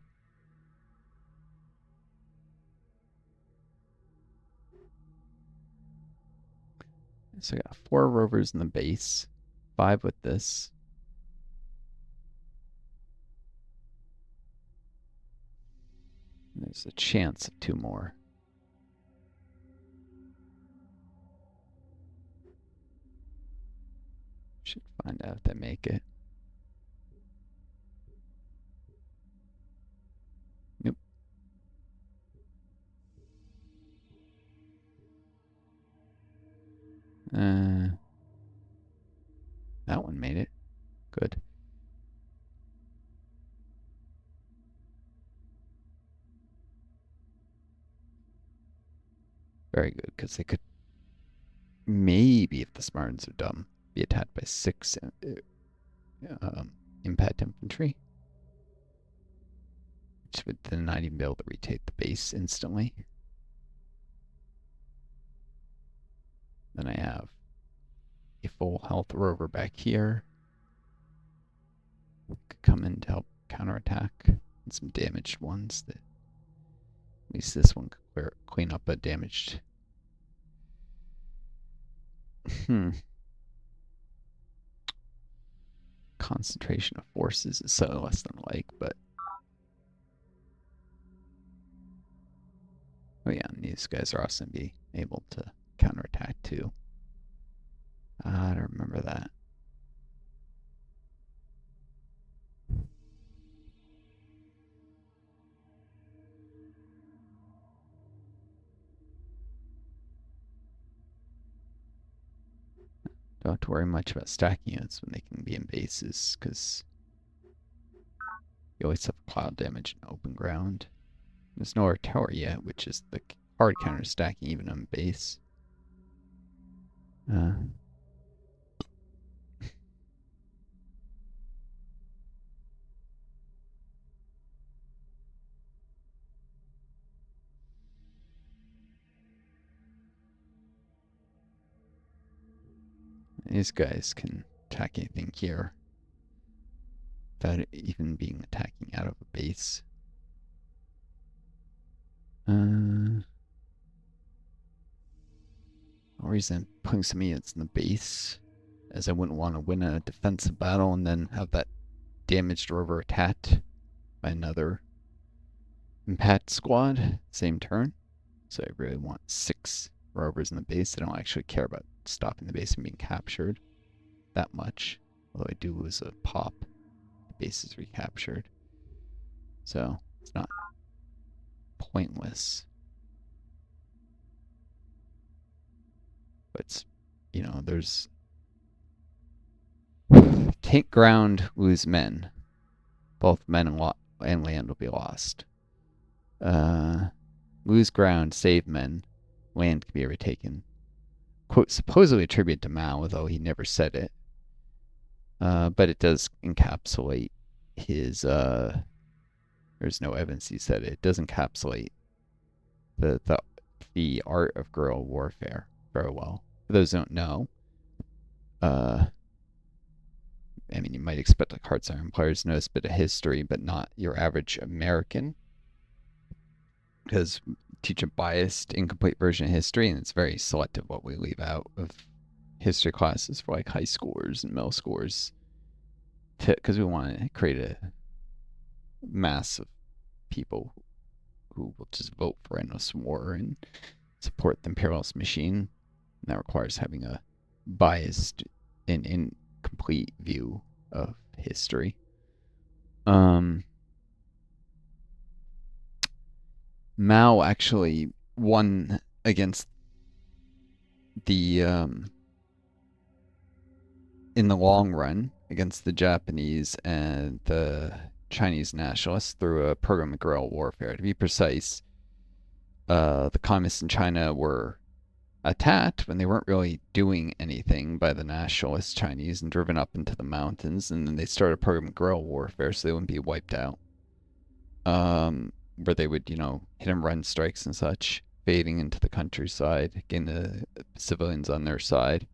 So I got 4 rovers in the base, 5 with this. And there's a chance of 2 more. Should find out if they make it. Nope. That one made it. Good. Very good, because they could maybe, if the Spartans are dumb, be attacked by 6 Impact Infantry, which would then not even be able to retake the base instantly. Then I have a full health rover back here. Could come in to help counterattack, and some damaged ones that at least this one could clean up a damaged. Concentration of forces is so less than like, but oh yeah, and these guys are also going to be able to counterattack too. I don't remember that. Don't have to worry much about stacking units when they can be in bases, because you always have cloud damage in open ground. There's no artillery yet, which is the hard counter stacking even on base. These guys can attack anything here without even being attacking out of a base. The reason I'm putting some units in the base is I wouldn't want to win a defensive battle and then have that damaged rover attacked by another impact squad same turn. So I really want 6 rovers in the base. I don't actually care about stopping the base from being captured that much. Although I do lose a pop. The base is recaptured. So it's not pointless. But, you know, there's take ground, lose men. Both men and land will be lost. Lose ground, save men. Land can be retaken. Quote, supposedly attributed to Mao, though he never said it. But it does encapsulate his, there's no evidence he said it. It does encapsulate the art of guerrilla warfare very well. For those who don't know, I mean, you might expect like Hearts Iron players to know this bit of history, but not your average American, because we teach a biased, incomplete version of history, and it's very selective what we leave out of history classes for like high schoolers and middle schoolers, because we want to create a mass of people who will just vote for endless war and support the imperialist machine. And that requires having a biased and incomplete view of history. Mao actually won against the in the long run against the Japanese and the Chinese nationalists through a program of guerrilla warfare. To be precise, the communists in China were attacked when they weren't really doing anything by the nationalist Chinese and driven up into the mountains, and then they started a program of guerrilla warfare so they wouldn't be wiped out. Where they would, you know, hit and run strikes and such. fading into the countryside, getting the civilians on their side,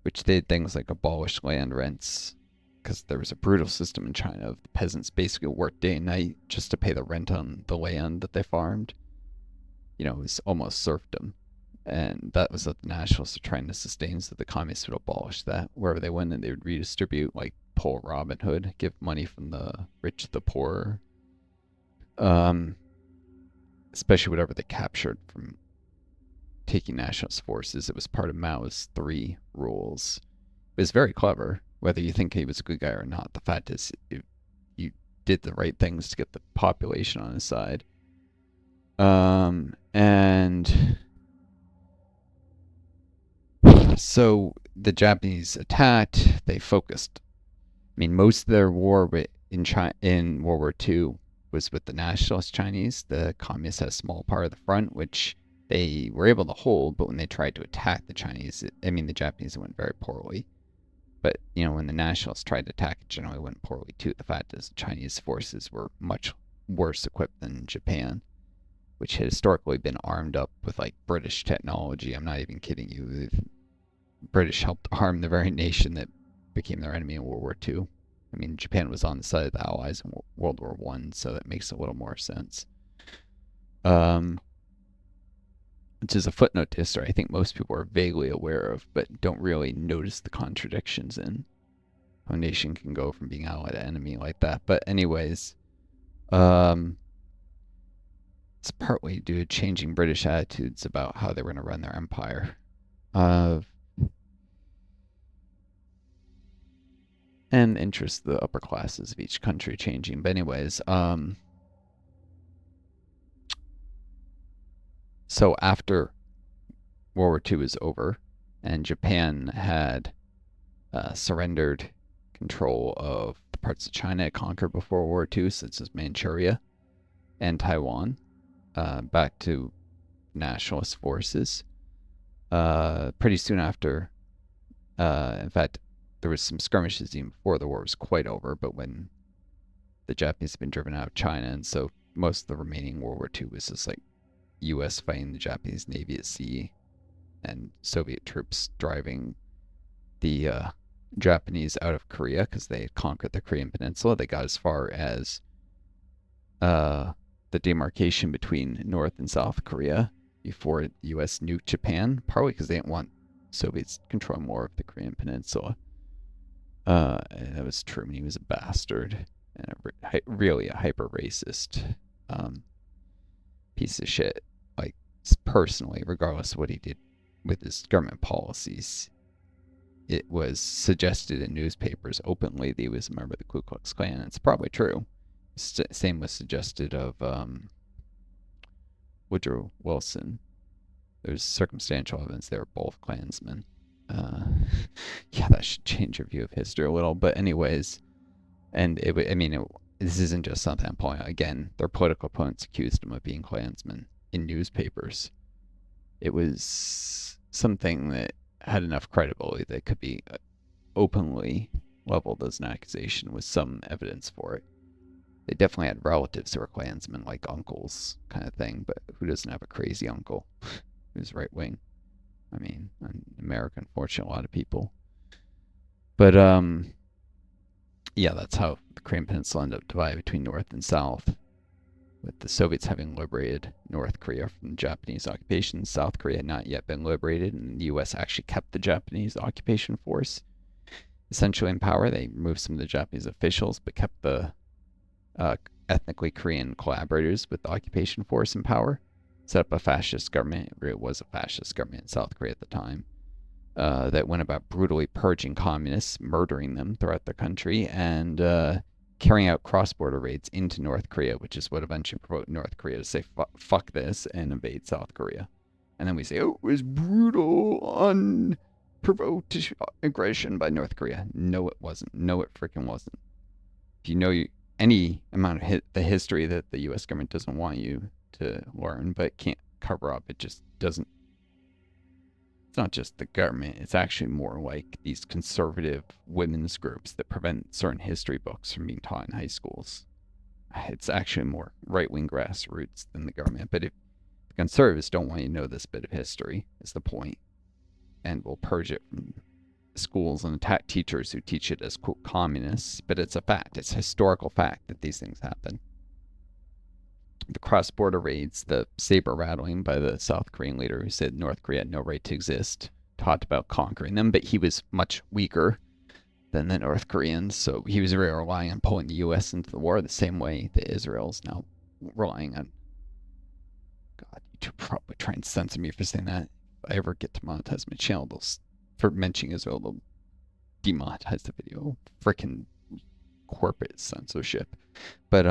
which did things like abolish land rents, because there was a brutal system in China of the peasants basically worked day and night just to pay the rent on the land that they farmed. It was almost serfdom. And that was what the nationalists are trying to sustain, so the communists would abolish that. Wherever they went, and they would redistribute, like pull Robin Hood, give money from the rich to the poor. Especially whatever they captured from taking nationalist forces. It was part of Mao's 3 rules. It was very clever, whether you think he was a good guy or not. The fact is, you did the right things to get the population on his side. And so the Japanese attacked. They focused. Most of their war in World War II was with the nationalist Chinese. The communists had a small part of the front, which they were able to hold. But when they tried to attack the Chinese, the Japanese, it went very poorly. But when the nationalists tried to attack, it generally went poorly too. The fact is, the Chinese forces were much worse equipped than Japan, which had historically been armed up with like British technology. I'm not even kidding you. The British helped arm the very nation that became their enemy in World War II. Japan was on the side of the Allies in World War I, so that makes a little more sense. Which is a footnote to history I think most people are vaguely aware of, but don't really notice the contradictions in how a nation can go from being ally to enemy like that. But anyways, it's partly due to changing British attitudes about how they were going to run their empire. And the interests of the upper classes of each country changing. But anyways, so after World War II was over and Japan had surrendered control of the parts of China it conquered before World War II, such as Manchuria and Taiwan, back to nationalist forces. Pretty soon after, in fact, there was some skirmishes even before the war was quite over, but when the Japanese had been driven out of China, and so most of the remaining World War II was just like U.S. fighting the Japanese Navy at sea and Soviet troops driving the Japanese out of Korea because they had conquered the Korean Peninsula. They got as far as the demarcation between North and South Korea before the U.S. nuked Japan, partly because they didn't want Soviets controlling more of the Korean Peninsula. That was Truman. He was a bastard and really a hyper racist piece of shit. Like, personally, regardless of what he did with his government policies, it was suggested in newspapers openly that he was a member of the Ku Klux Klan. And it's probably true. Same was suggested of Woodrow Wilson. There's circumstantial evidence they were both Klansmen. Yeah, that should change your view of history a little. But anyways, and this isn't just something I'm pointing out. Again, their political opponents accused them of being Klansmen in newspapers. It was something that had enough credibility that could be openly leveled as an accusation with some evidence for it. They definitely had relatives who were Klansmen, like uncles kind of thing, but who doesn't have a crazy uncle who's right wing? In America, unfortunately, a lot of people. But yeah, that's how the Korean Peninsula ended up divided between North and South, with the Soviets having liberated North Korea from Japanese occupation. South Korea had not yet been liberated, and the U.S. actually kept the Japanese occupation force essentially in power. They removed some of the Japanese officials, but kept the ethnically Korean collaborators with the occupation force in power. Set up a fascist government. It really was a fascist government in South Korea at the time. That went about brutally purging communists, murdering them throughout the country, and carrying out cross-border raids into North Korea, which is what eventually provoked North Korea to say, fuck this, and invade South Korea. And then we say, oh, it was brutal, unprovoked aggression by North Korea. No, it wasn't. No, it freaking wasn't. If you know any amount of the history that the U.S. government doesn't want you to learn, but can't cover up, it just doesn't. It's not just the government, it's actually more like these conservative women's groups that prevent certain history books from being taught in high schools. It's actually more right-wing grassroots than the government. But if Conservatives don't want you to know this bit of history, is the point, and will purge it from schools and attack teachers who teach it as, quote, communists. But it's a fact. It's a historical fact that these things happen. The cross-border raids, the saber rattling by the South Korean leader who said North Korea had no right to exist, talked about conquering them, but he was much weaker than the North Koreans, so he was really relying on pulling the U.S. into the war the same way that Israel's now relying on. God, YouTube probably try and censor me for saying that. If I ever get to monetize my channel, for mentioning Israel, they'll demonetize the video. Freaking corporate censorship. But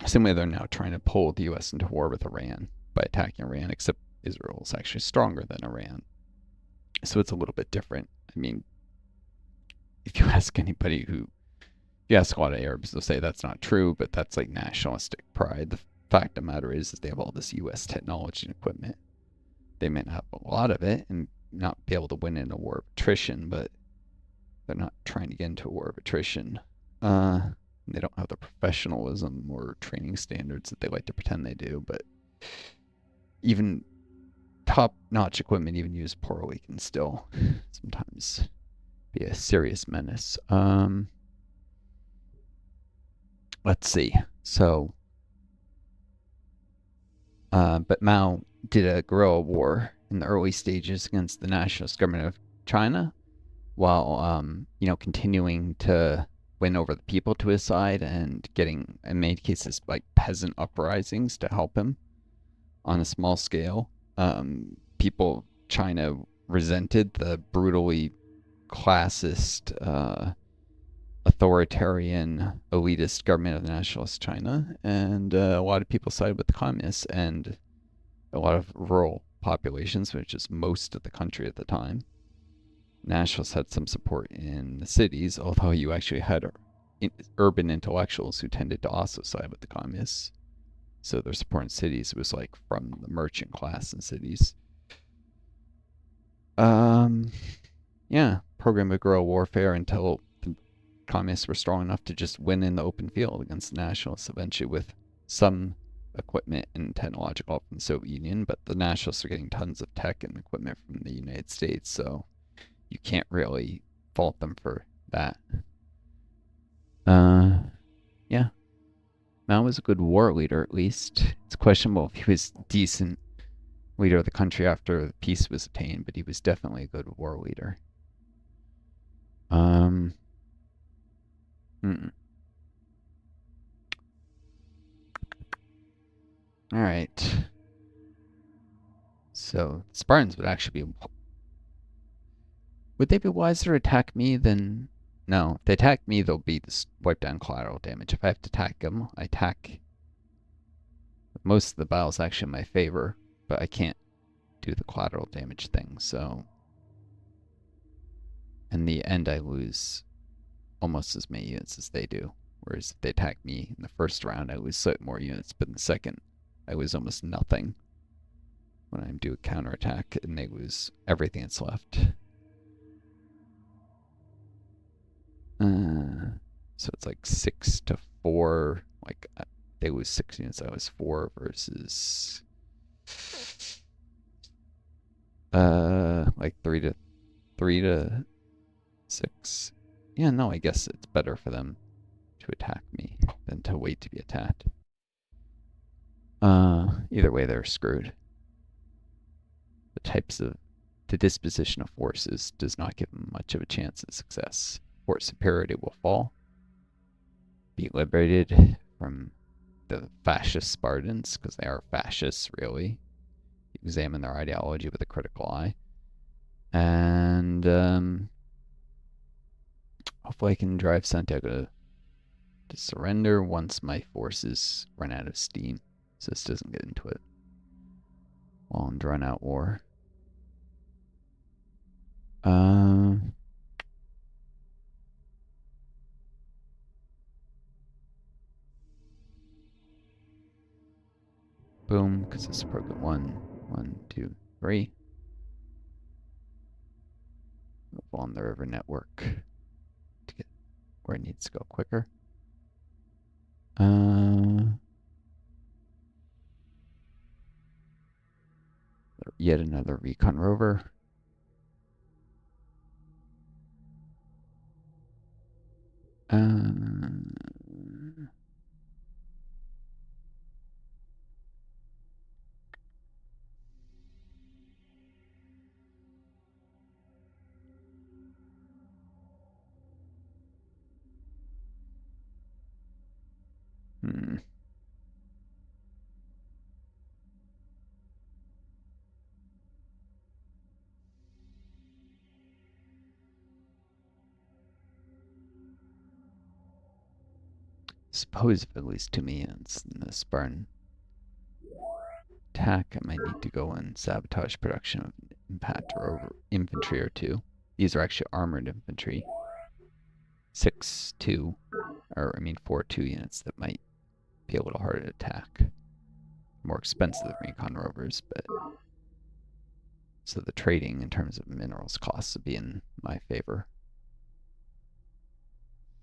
same way they're now trying to pull the U.S. into war with Iran by attacking Iran, except Israel is actually stronger than Iran. So it's a little bit different. I mean, if you ask anybody if you ask a lot of Arabs, they'll say that's not true, but that's like nationalistic pride. The fact of the matter is they have all this U.S. technology and equipment. They may not have a lot of it and not be able to win in a war of attrition, but they're not trying to get into a war of attrition. They don't have the professionalism or training standards that they like to pretend they do, but even top-notch equipment, even used poorly, can still sometimes be a serious menace. Let's see. So, but Mao did a guerrilla war in the early stages against the nationalist government of China, while continuing to win over the people to his side and getting, in many cases, like peasant uprisings to help him on a small scale. China resented the brutally classist, authoritarian, elitist government of nationalist China, and a lot of people sided with the communists, and a lot of rural populations, which is most of the country at the time. Nationalists had some support in the cities, although you actually had urban intellectuals who tended to also side with the communists. So their support in cities was like from the merchant class in cities. Program of guerrilla warfare until the communists were strong enough to just win in the open field against the nationalists, eventually with some equipment and technological help from the Soviet Union. But the nationalists are getting tons of tech and equipment from the United States, so you can't really fault them for that. Mao was a good war leader, at least. It's questionable if he was a decent leader of the country after peace was attained, but he was definitely a good war leader. Alright. So, Spartans would actually be... Would they be wiser to attack me than... No, if they attack me, they'll be wiped down collateral damage. If I have to attack them, I attack... Most of the battle's actually in my favor, but I can't do the collateral damage thing, so... In the end, I lose almost as many units as they do. Whereas if they attack me in the first round, I lose slightly more units, but in the second, I lose almost nothing when I do a counterattack, and they lose everything that's left. So it's like 6 to 4. Like they lose 6 units, I lose 4 versus like 3 to 6. Yeah, no, I guess it's better for them to attack me than to wait to be attacked. Either way, they're screwed. The disposition of forces does not give them much of a chance of success. Force superiority will fall, be liberated from the fascist Spartans, because they are fascists, really. Examine their ideology with a critical eye. And hopefully I can drive Santiago to surrender once my forces run out of steam, so this doesn't get into it long drawn out war. Boom, because it's program 1, 2, 3. Move on the river network to get where it needs to go quicker. yet another Recon Rover. Suppose if it leaves 2 units in the Spartan attack, I might need to go and sabotage production of Impact Infantry or 2. These are actually armored infantry. 4 2 units that might be a little harder to attack. More expensive than Recon Rovers, but so the trading in terms of minerals costs would be in my favor.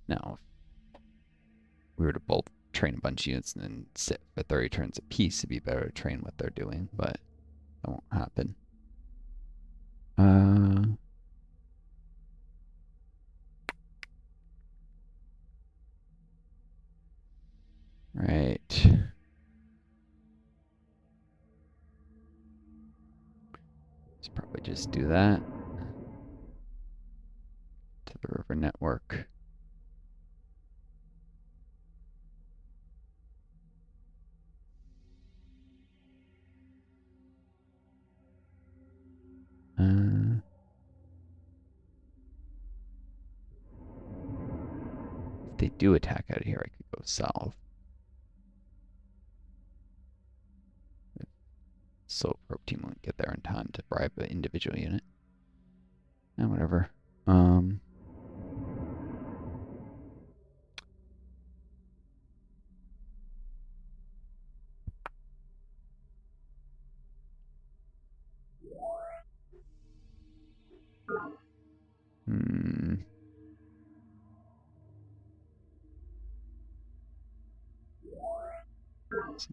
Now, if we were to both train a bunch of units and then sit for 30 turns apiece, it'd be better to train what they're doing, but that won't happen. Right. Let's probably just do that to the river network. If they do attack out of here, I could go south. So probe team won't get there in time to bribe an individual unit. And whatever.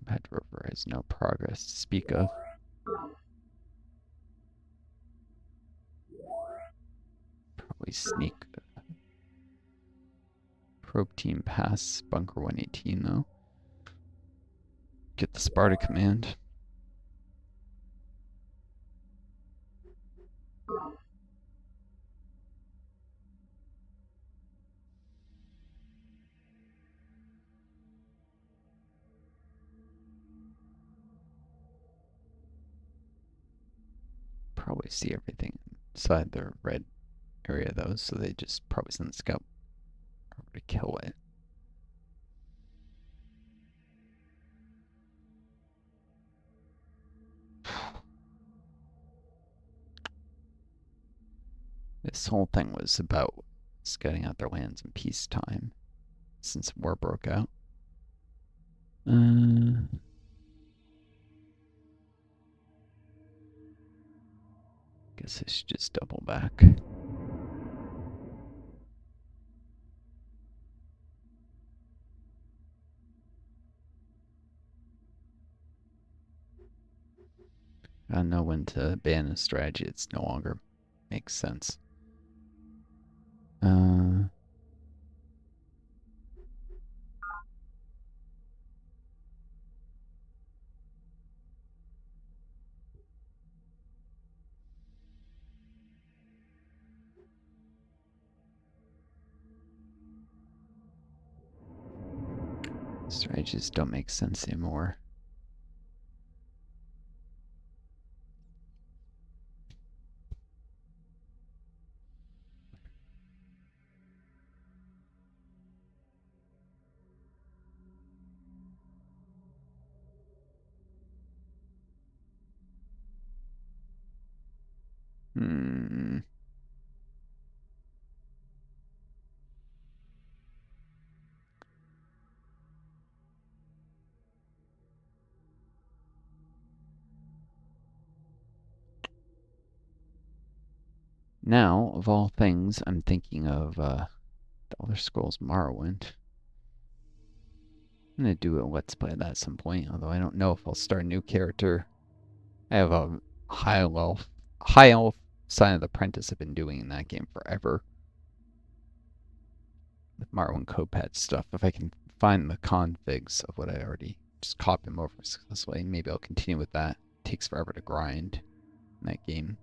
Impact Rover has no progress to speak of. Probably sneak. Probe team pass bunker 118 though. Get the Sparta command. Probably see everything inside the red area though, so they just probably send the scout over to kill it. This whole thing was about scouting out their lands in peacetime, since war broke out. Guess I should just double back. I know when to ban a strategy. It's no longer makes sense. Strategies don't make sense anymore. Now, of all things, I'm thinking of the Elder Scrolls Morrowind. I'm gonna do a Let's Play that at some point, although I don't know if I'll start a new character. I have high elf Silent Apprentice have been doing in that game forever. With Marwin Kopatch stuff. If I can find the configs of what I already just copy them over successfully, maybe I'll continue with that. It takes forever to grind in that game.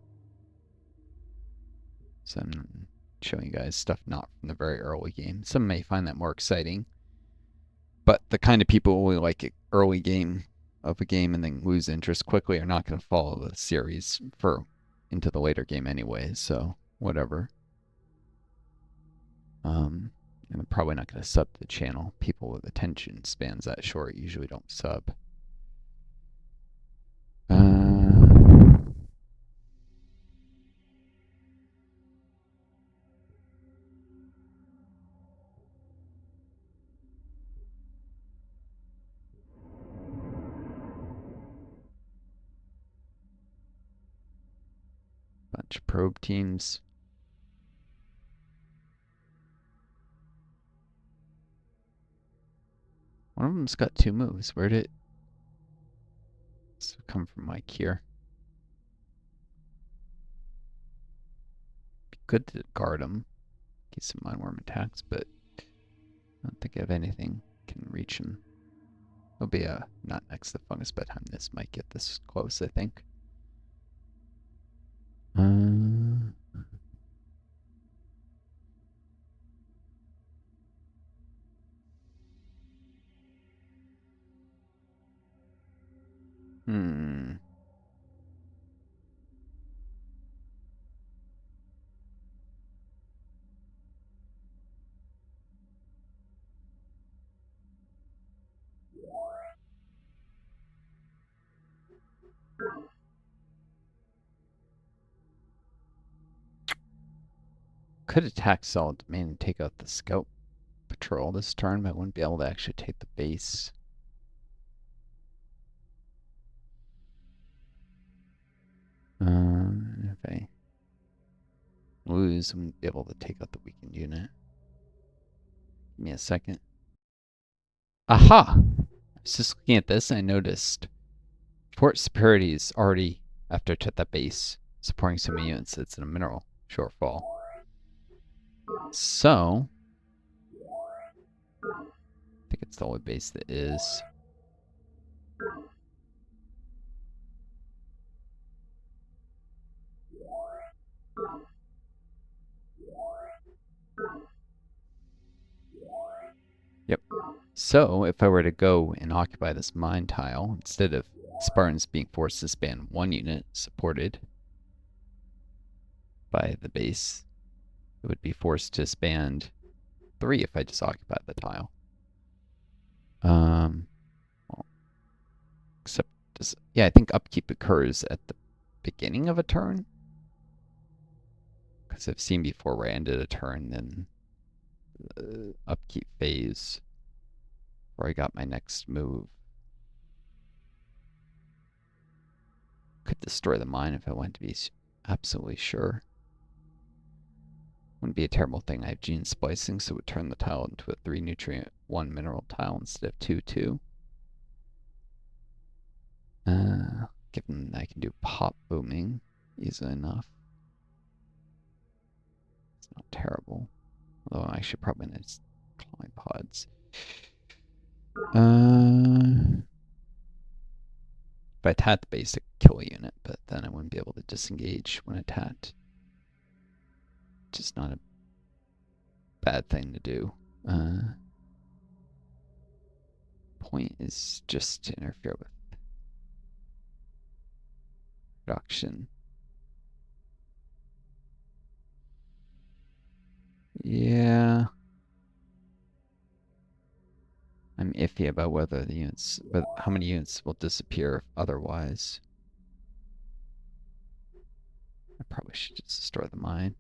So I'm showing you guys stuff not from the very early game. Some may find that more exciting. But the kind of people who like an early game of a game and then lose interest quickly are not going to follow the series into the later game anyway, so whatever. And I'm probably not going to sub to the channel. People with attention spans that short usually don't sub. Bunch of probe teams. One of them's got 2 moves. Where did it come from? Mike here. Be good to guard him. Get some mindworm attacks, but I don't think I have anything can reach him. It'll be not next to fungus bedtime. This might get this close, I think. Could attack solid domain and take out the scout patrol this turn, but I wouldn't be able to actually take the base. If I lose, I wouldn't be able to take out the weakened unit. Give me a second. Aha! I was just looking at this and I noticed Fort Superiority is already, after I took that base, supporting so many units, it's in a mineral shortfall. So, I think it's the only base that is. Yep. So, if I were to go and occupy this mine tile, instead of Spartans being forced to span 1 unit supported by the base, it would be forced to span 3 if I just occupied the tile. Well, except, yeah, I think upkeep occurs at the beginning of a turn. Because I've seen before where I ended a turn, then the upkeep phase, where I got my next move. Could destroy the mine if I wanted to be absolutely sure. Wouldn't be a terrible thing. I have gene splicing, so it would turn the tile into a 3 nutrient 1 mineral tile instead of 2/2. Given I can do pop booming easily enough. It's not terrible. Although I should probably need climb pods. If I attack the base, it could kill a unit, but then I wouldn't be able to disengage when attacked. Just not a bad thing to do. Point is just to interfere with production. Yeah. I'm iffy about whether the units, how many units will disappear otherwise. I probably should just destroy the mine.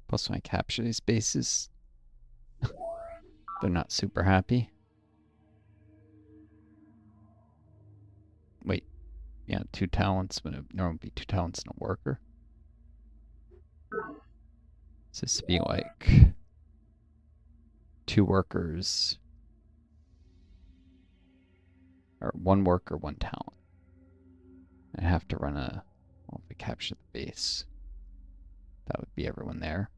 Plus, when I capture these bases, they're not super happy. Wait, yeah, 2 talents when it would normally be 2 talents and a worker. So this would be like 2 workers, or 1 worker, 1 talent. I have to run a, well, if we capture the base, that would be everyone there.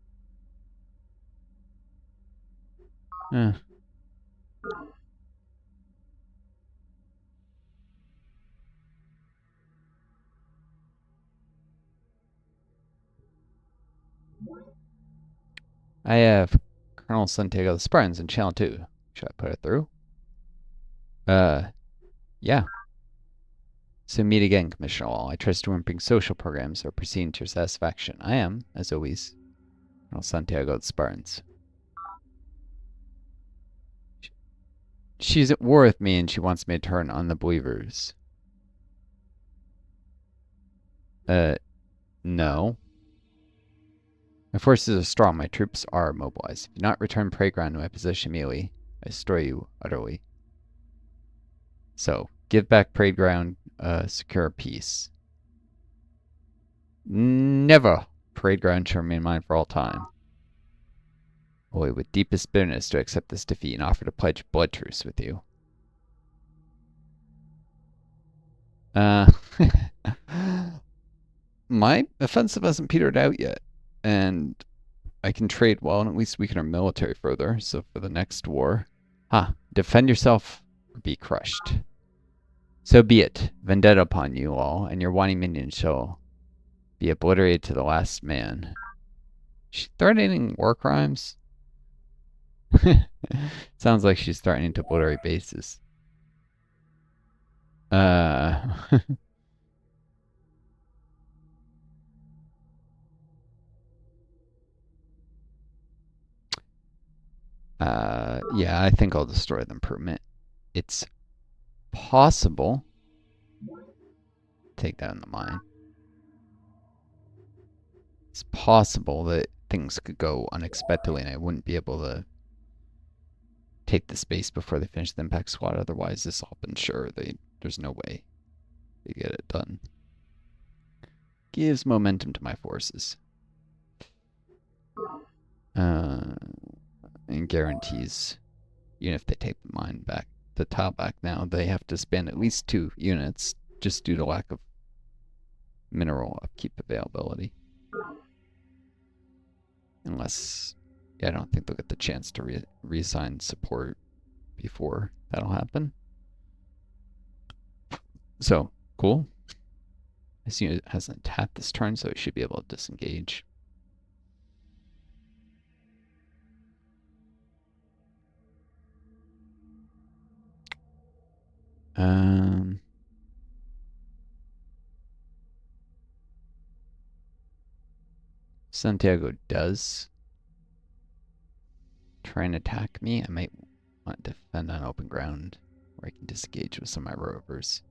I have Colonel Santiago the Spartans in channel 2. Should I put it through? Yeah. So meet again, Commissioner Wall. I trust you won't bring social programs or proceeding to your satisfaction. I am, as always, Colonel Santiago the Spartans. She's at war with me and she wants me to turn on the believers. No. My forces are strong. My troops are mobilized. If you do not return prey ground to my position immediately, I destroy you utterly. So, give back prey ground, secure peace. Never! Parade ground shall remain mine for all time. Only with deepest bitterness do I accept this defeat and offer to pledge blood truce with you. My offensive hasn't petered out yet, and I can trade well, and at least weaken our military further. So for the next war, defend yourself or be crushed. So be it. Vendetta upon you all, and your whining minions shall be obliterated to the last man. She's threatening war crimes. Sounds like she's threatening to obliterate bases. Yeah, I think I'll destroy them permanent. It's possible. Take down the mine. It's possible that things could go unexpectedly and I wouldn't be able to take the space before they finish the impact squad. Otherwise, this all been sure. There's no way they get it done. Gives momentum to my forces. And guarantees, even if they take the mine back, the tile back now, they have to spend at least 2 units just due to lack of mineral upkeep availability. Unless, yeah, I don't think they'll get the chance to reassign support before that'll happen. So, cool. This unit hasn't tapped this turn, so it should be able to disengage. Santiago does try and attack me. I might want to defend on open ground where I can disengage with some of my rovers.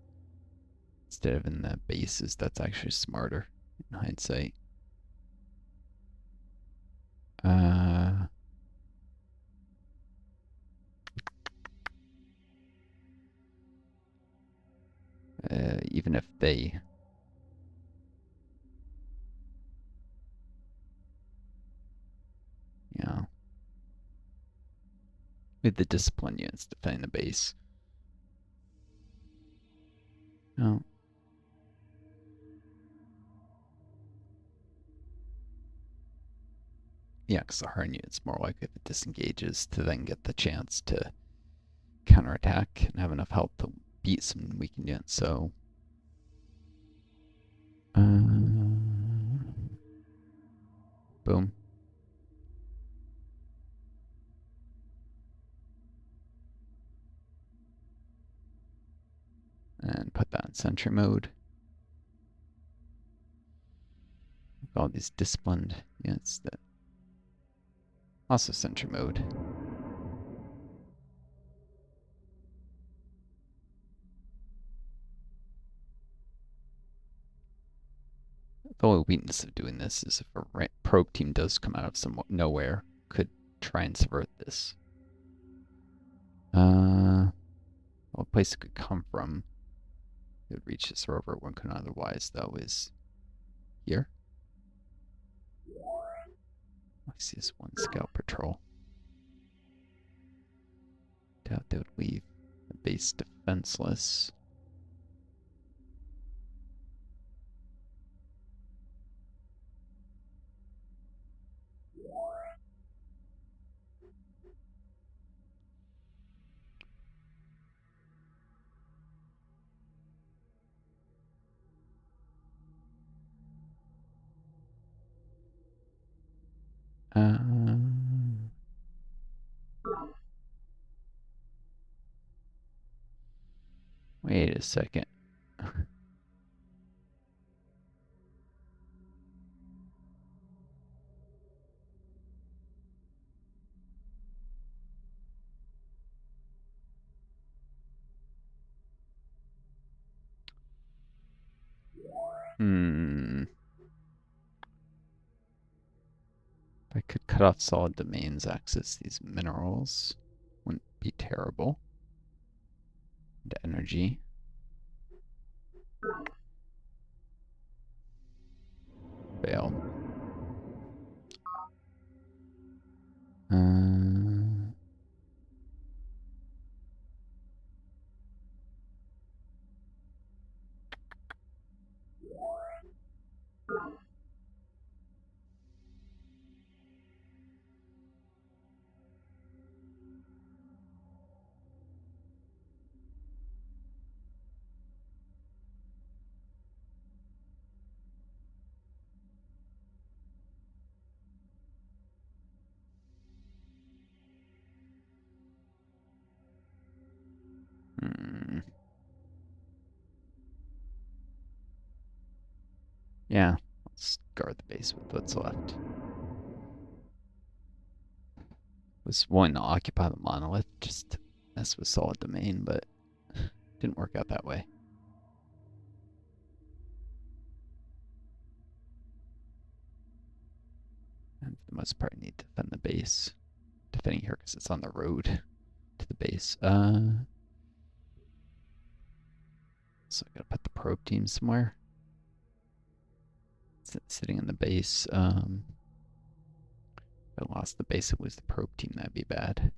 Instead of in the bases, that's actually smarter in hindsight. Even if they with the discipline units defending the base. No. Yeah, because the hard unit's more likely if it disengages to then get the chance to counterattack and have enough health to beat some weakened units. So, boom. And put that in sentry mode. All these disciplined units that also sentry mode. The only weakness of doing this is if a probe team does come out of some nowhere, could try and subvert this. What place it could come from? It would reach this rover. One could otherwise, though, is here. I see this one scout patrol. Doubt they would leave the base defenseless. Wait a second. If I could cut off solid domains, access these minerals, wouldn't be terrible. And energy. Failed. Yeah, let's guard the base with what's left. Was wanting to occupy the monolith, just mess with solid domain, but didn't work out that way. And for the most part, I need to defend the base. Defending here because it's on the road to the base. So I gotta put the probe team somewhere. Sitting in the base. If I lost the base, it was the probe team. That'd be bad.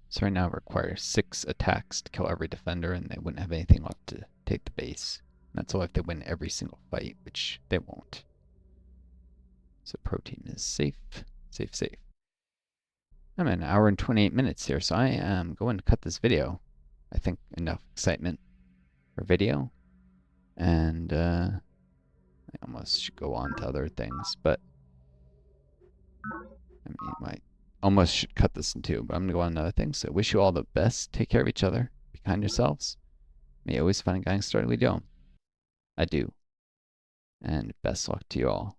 So right now it requires 6 attacks to kill every defender, and they wouldn't have anything left to take the base. And that's all if they win every single fight, which they won't. So probe team is safe. Safe, safe. I'm at 1 hour and 28 minutes here, so I am going to cut this video. I think enough excitement for video. And I almost should go on to other things, but I mean, I almost should cut this in two, but I'm going to go on to other things. So wish you all the best. Take care of each other. Be kind to yourselves. May you always find a guiding star to lead you home. I do. And best luck to you all.